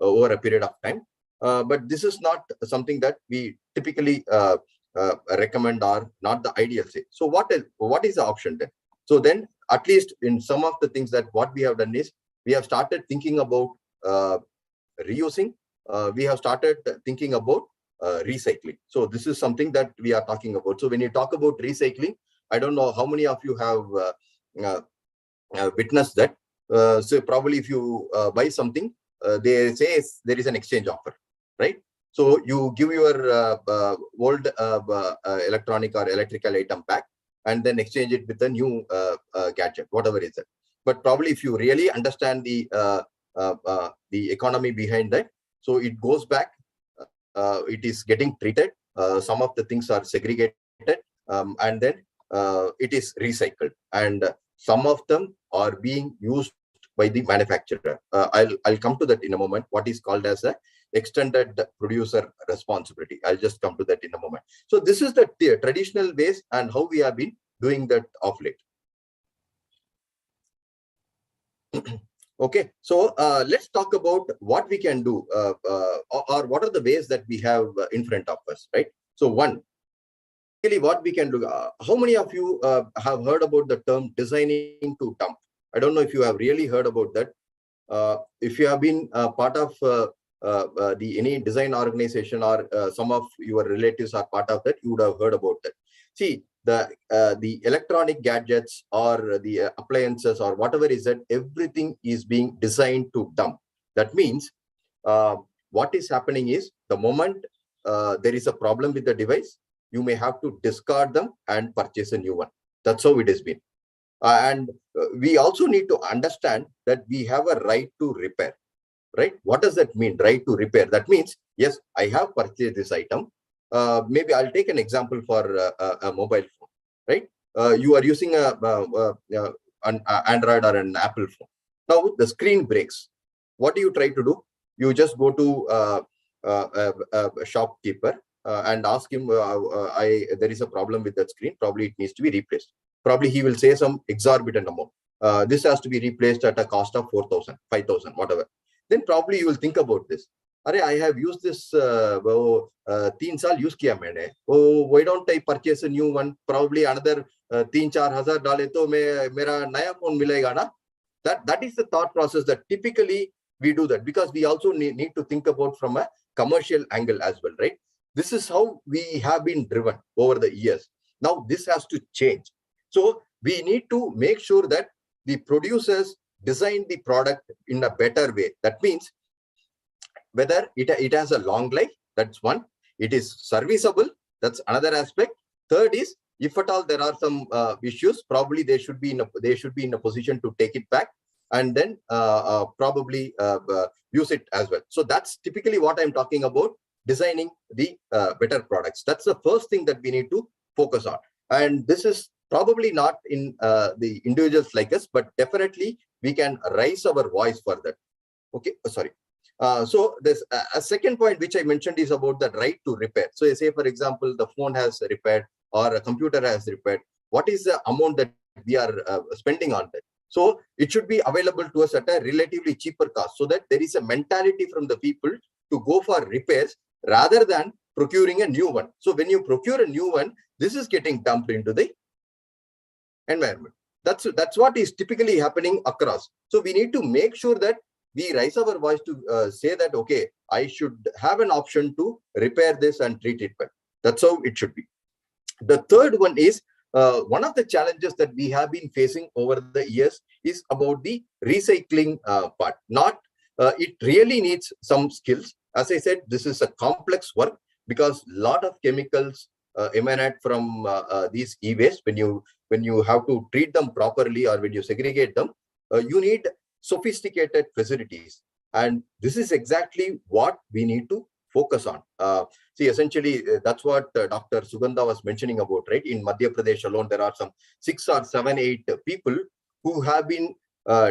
over a period of time, but this is not something that we typically recommend or not the ideal say. So what is the option then? So then, at least in some of the things that what we have done is we have started thinking about reusing. We have started thinking about recycling. So this is something that we are talking about. So when you talk about recycling, I don't know how many of you have witnessed that. So probably if you buy something, they say there is an exchange offer, right? So you give your old electronic or electrical item back and then exchange it with a new gadget, whatever is it. But probably if you really understand the economy behind that, so it goes back, it is getting treated. Some of the things are segregated and then it is recycled. And some of them are being used by the manufacturer. I'll come to that in a moment, what is called as a extended producer responsibility. I'll just come to that in a moment. So this is the traditional ways and how we have been doing that of late. Okay, so let's talk about what we can do or what are the ways that we have in front of us, right? So one, really what we can do. How many of you have heard about the term designing to dump? I don't know if you have really heard about that. If you have been part of any design organization or some of your relatives are part of that, you would have heard about that. See, the electronic gadgets or the appliances or whatever is that, everything is being designed to dump. That means what is happening is the moment there is a problem with the device, you may have to discard them and purchase a new one. That's how it has been. And we also need to understand that we have a right to repair. right? What does that mean, right to repair? That means, yes, I have purchased this item. Maybe I'll take an example for a mobile phone, right? You are using an Android or an Apple phone. Now the screen breaks. What do you try to do? You just go to a shopkeeper and ask him, there is a problem with that screen. Probably it needs to be replaced. Probably he will say some exorbitant amount. This has to be replaced at a cost of 4,000, 5,000, whatever. Then probably you will think about this. Arey, I have used this 3 saal use kiya maine. Oh, why don't I purchase a new one? Probably another 3-4 हजार डाले तो मेरा नया phone मिलेगा ना. That is the thought process that typically we do that, because we also need to think about from a commercial angle as well, right? This is how we have been driven over the years. Now this has to change. So we need to make sure that the producers design the product in a better way. That means whether it has a long life, that's one. It is serviceable, that's another aspect. Third is, if at all there are some issues, probably they should be in a position to take it back and then probably use it as well. So that's typically what I'm talking about, designing the better products. That's the first thing that we need to focus on. And this is probably not in the individuals like us, but definitely we can raise our voice for that. Okay, sorry. So there's a second point which I mentioned is about the right to repair. So say, for example, the phone has repaired or a computer has repaired. What is the amount that we are spending on that? So it should be available to us at a relatively cheaper cost, so that there is a mentality from the people to go for repairs rather than procuring a new one. So when you procure a new one, this is getting dumped into the environment. That's what is typically happening across. So we need to make sure that we raise our voice to say that, okay, I should have an option to repair this and treat it well. That's how it should be. The third one is, one of the challenges that we have been facing over the years is about the recycling part. It really needs some skills. As I said, this is a complex work because a lot of chemicals emanate from these e-waste. When you have to treat them properly or when you segregate them, you need sophisticated facilities. And this is exactly what we need to focus on. See, essentially, that's what Dr. Sugandha was mentioning about, right? In Madhya Pradesh alone, there are some 6 or 7, 8 people who have been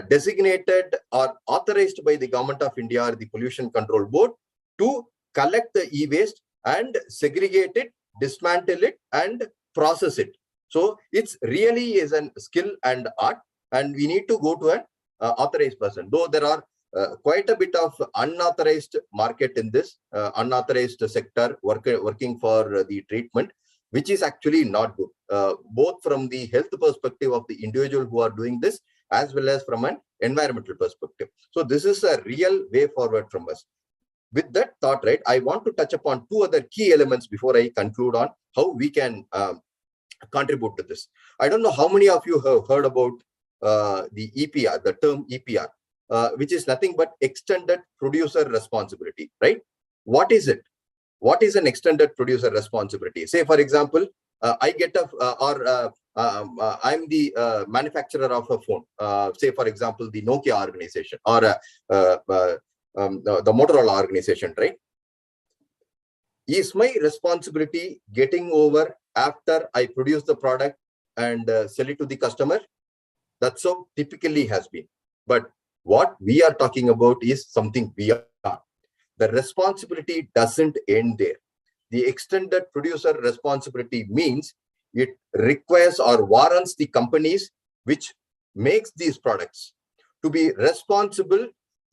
designated or authorized by the Government of India or the Pollution Control Board to collect the e-waste and segregate it, dismantle it, and process it. So it's really is a skill and art, and we need to go to an authorized person. Though there are quite a bit of unauthorized market in this, unauthorized sector working for the treatment, which is actually not good, both from the health perspective of the individual who are doing this, as well as from an environmental perspective. So this is a real way forward from us. With that thought, right, I want to touch upon 2 other key elements before I conclude on how we can contribute to this. I don't know how many of you have heard about the EPR, the term EPR, which is nothing but extended producer responsibility, right? What is it? What is an extended producer responsibility? Say, for example, I get I'm the manufacturer of a phone. Say, for example, the Nokia organization or the Motorola organization, right? Is my responsibility getting over after I produce the product and sell it to the customer? That's how typically has been. But what we are talking about is something beyond. The responsibility doesn't end there. The extended producer responsibility means it requires or warrants the companies which makes these products to be responsible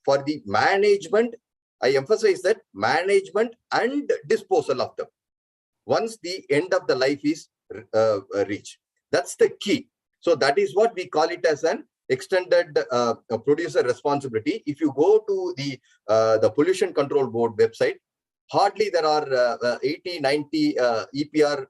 for the management. I emphasize that management and disposal of them once the end of the life is reached. That's the key. So that is what we call it as an extended producer responsibility. If you go to the Pollution Control Board website, hardly there are 80, 90 EPR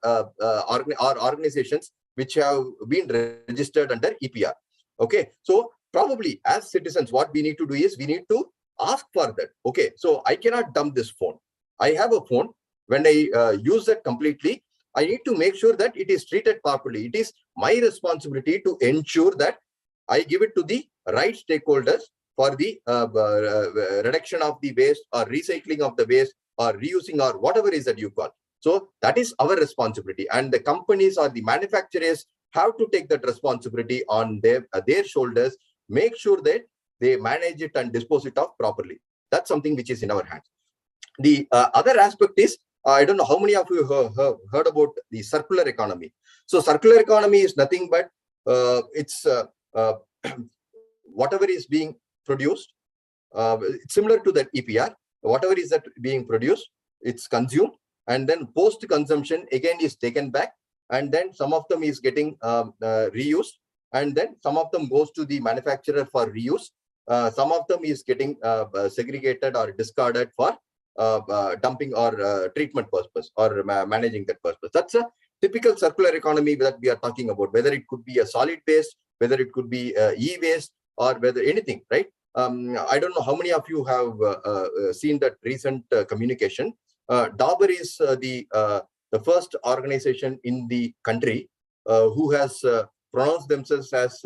organizations which have been registered under EPR. Okay, so probably as citizens, what we need to do is we need to ask for that. Okay, so I cannot dump this phone. I have a phone. When I use it completely, I need to make sure that it is treated properly. It is my responsibility to ensure that I give it to the right stakeholders for the reduction of the waste or recycling of the waste or reusing or whatever is that you call. So that is our responsibility, and the companies or the manufacturers have to take that responsibility on their shoulders, make sure that they manage it and dispose it off properly. That's something which is in our hands. The other aspect is, I don't know how many of you have heard about the circular economy. So circular economy is nothing but it's whatever is being produced, it's similar to that EPR. Whatever is that being produced, it's consumed, and then post-consumption again is taken back, and then some of them is getting reused, and then some of them goes to the manufacturer for reuse. Some of them is getting segregated or discarded for dumping or treatment purpose or managing that purpose. That's a typical circular economy that we are talking about, whether it could be a solid waste, whether it could be e-waste, or whether anything, right? I don't know how many of you have seen that recent communication. Dabur is the first organization in the country who has pronounced themselves as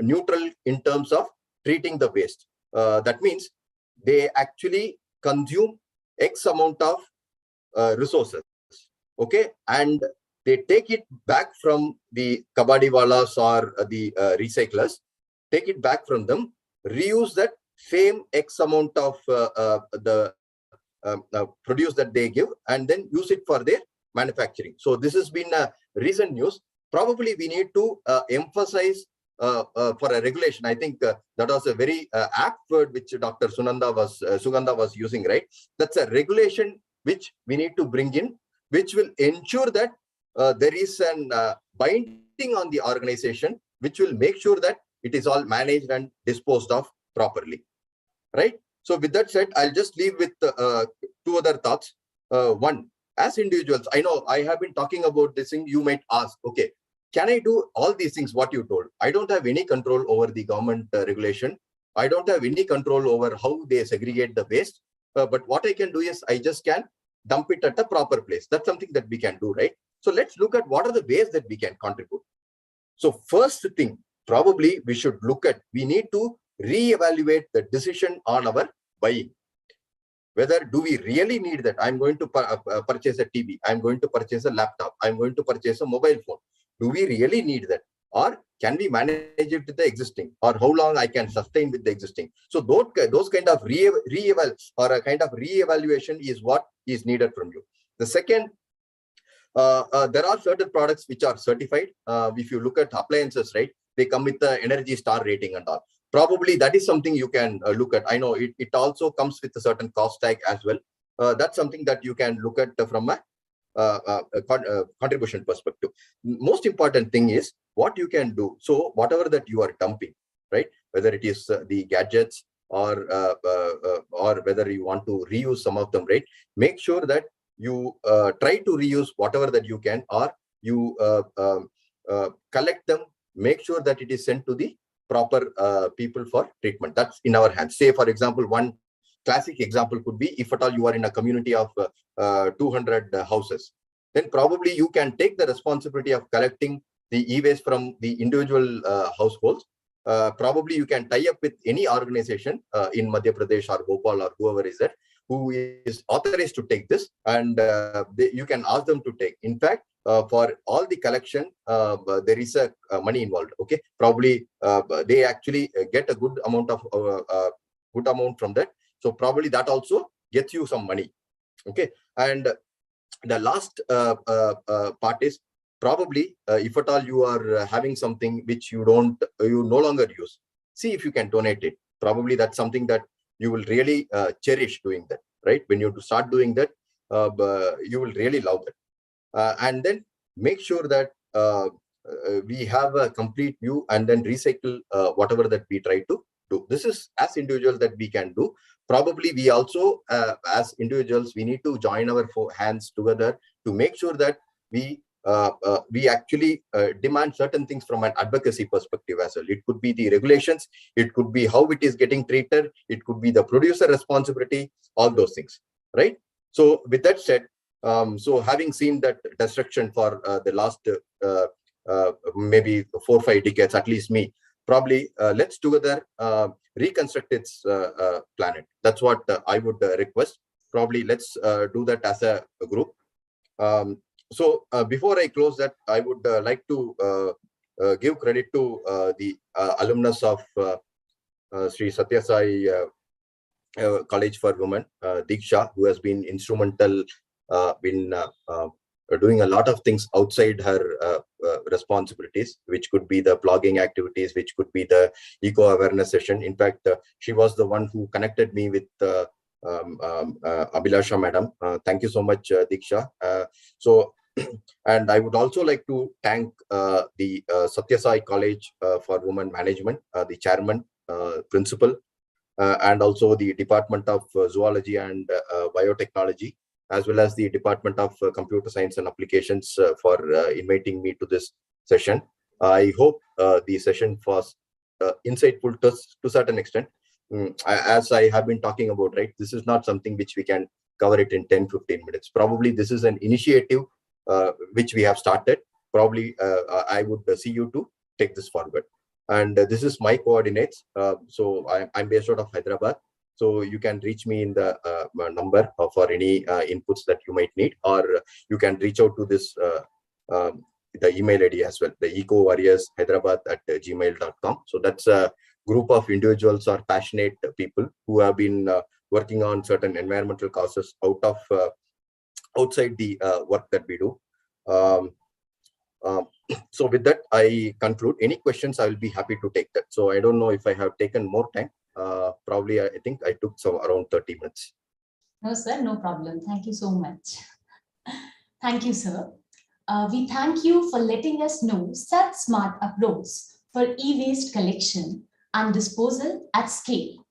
neutral in terms of treating the waste. That means they actually consume X amount of resources, okay, and they take it back from the kabadiwalas or the recyclers, take it back from them, reuse that same X amount of the produce that they give, and then use it for their manufacturing. So this has been recent news. Probably we need to emphasize for a regulation. I think that was a very apt word which Dr. Sugandha was using, right? That's a regulation which we need to bring in, which will ensure that there is an binding on the organization, which will make sure that it is all managed and disposed of properly, right? So with that said, I'll just leave with two other thoughts. One, as individuals, I know I have been talking about this thing. You might ask, okay, can I do all these things what you told? I don't have any control over the government regulation. I don't have any control over how they segregate the waste. But what I can do is I just can dump it at a proper place. That's something that we can do, right? So let's look at what are the ways that we can contribute. So first thing, probably we should look at, we need to reevaluate the decision on our buying. Whether do we really need that? I'm going to purchase a TV. I'm going to purchase a laptop. I'm going to purchase a mobile phone. Do we really need that? Or can we manage it with the existing? Or how long I can sustain with the existing? So those kind of reevaluation is what is needed from you. The second, there are certain products which are certified. If you look at appliances, right, they come with the Energy Star rating and all. Probably that is something you can look at. I know it also comes with a certain cost tag as well. That's something that you can look at from a contribution perspective. Most important thing is what you can do. So whatever that you are dumping, right, whether it is the gadgets or whether you want to reuse some of them, right, make sure that you try to reuse whatever that you can, or you collect them, make sure that it is sent to the proper people for treatment. That's in our hands. Say, for example, one classic example could be, if at all you are in a community of 200 houses, then probably you can take the responsibility of collecting the e-waste from the individual households. Probably you can tie up with any organization in Madhya Pradesh or Bhopal or whoever is there, who is authorized to take this, and you can ask them to take. In fact, for all the collection, there is a money involved. Okay, probably they actually get a good amount from that. So probably that also gets you some money. Okay, and the last part is probably if at all you are having something which you no longer use, see if you can donate it. Probably that's something that you will really cherish doing that, right? When you start doing that, you will really love that. And then make sure that we have a complete view, and then recycle whatever that we try to do. This is as individuals that we can do. Probably we also, as individuals, we need to join our hands together to make sure that we actually demand certain things from an advocacy perspective as well. It could be the regulations, it could be how it is getting treated, it could be the producer responsibility, all those things, right? So with that said, so having seen that destruction for the last maybe 4 or 5 decades, at least me, probably let's together reconstruct its planet. That's what I would request. Probably let's do that as a group. So before I close that, I would like to give credit to the alumnus of Sri Satya Sai College for Women, Diksha, who has been instrumental, been doing a lot of things outside her responsibilities, which could be the blogging activities, which could be the eco awareness session. In fact, she was the one who connected me with Abhilasha madam. Thank you so much, Diksha. So, and I would also like to thank the Satya Sai College for Women Management, the chairman, principal, and also the Department of Zoology and Biotechnology, as well as the Department of Computer Science and Applications for inviting me to this session. I hope the session was insightful to a certain extent. As I have been talking about, right, this is not something which we can cover it in 10-15 minutes. Probably this is an initiative which we have started. Probably I would see you to take this forward. And this is my coordinates. So I'm based out of Hyderabad. So you can reach me in the number for any inputs that you might need, or you can reach out to this the email ID as well, the ecowarriorshyderabad@gmail.com. So that's a group of individuals or passionate people who have been working on certain environmental causes outside the work that we do. So with that, I conclude. Any questions, I will be happy to take that. So I don't know if I have taken more time. Probably, I think I took some around 30 minutes. No, sir, no problem. Thank you so much. Thank you, sir. We thank you for letting us know such smart approach for e-waste collection and disposal at scale.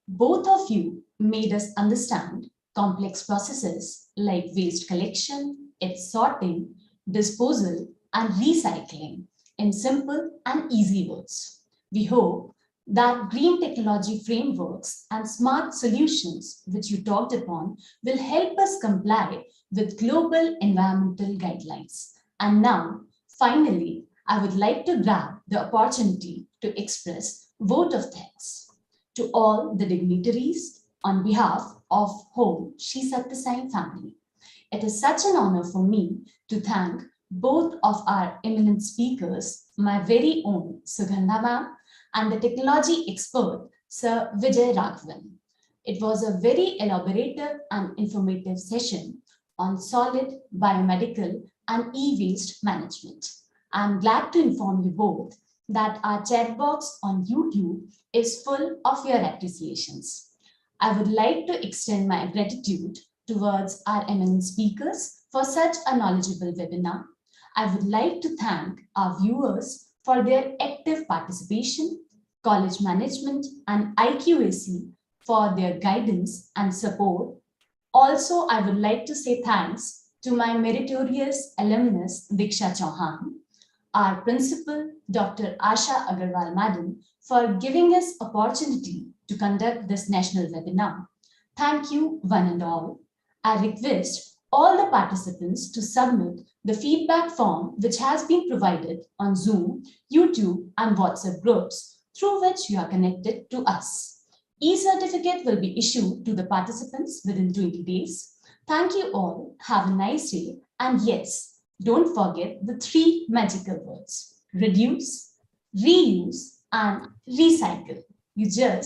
Both of you made us understand complex processes like waste collection, its sorting, disposal, and recycling in simple and easy words. We hope that green technology frameworks and smart solutions which you talked upon will help us comply with global environmental guidelines. And now, finally, I would like to grab the opportunity to express vote of thanks to all the dignitaries on behalf of whole Sri Satya Sai family. It is such an honor for me to thank both of our eminent speakers, my very own Sugandha ma'am and the technology expert, Sir Vijay Raghavan. It was a very elaborative and informative session on solid, biomedical, and e-waste management. I'm glad to inform you both that our chat box on YouTube is full of your appreciations. I would like to extend my gratitude towards our eminent speakers for such a knowledgeable webinar. I would like to thank our viewers for their active participation, college management, and IQAC for their guidance and support. Also, I would like to say thanks to my meritorious alumnus, Diksha Chauhan, our principal, Dr. Asha Agarwal Madam, for giving us opportunity to conduct this national webinar. Thank you, one and all. I request all the participants to submit the feedback form which has been provided on Zoom, YouTube, and WhatsApp groups through which you are connected to us. E-certificate will be issued to the participants within 20 days. Thank you all. Have a nice day. And yes, don't forget the 3 magical words: reduce, reuse, and recycle. You just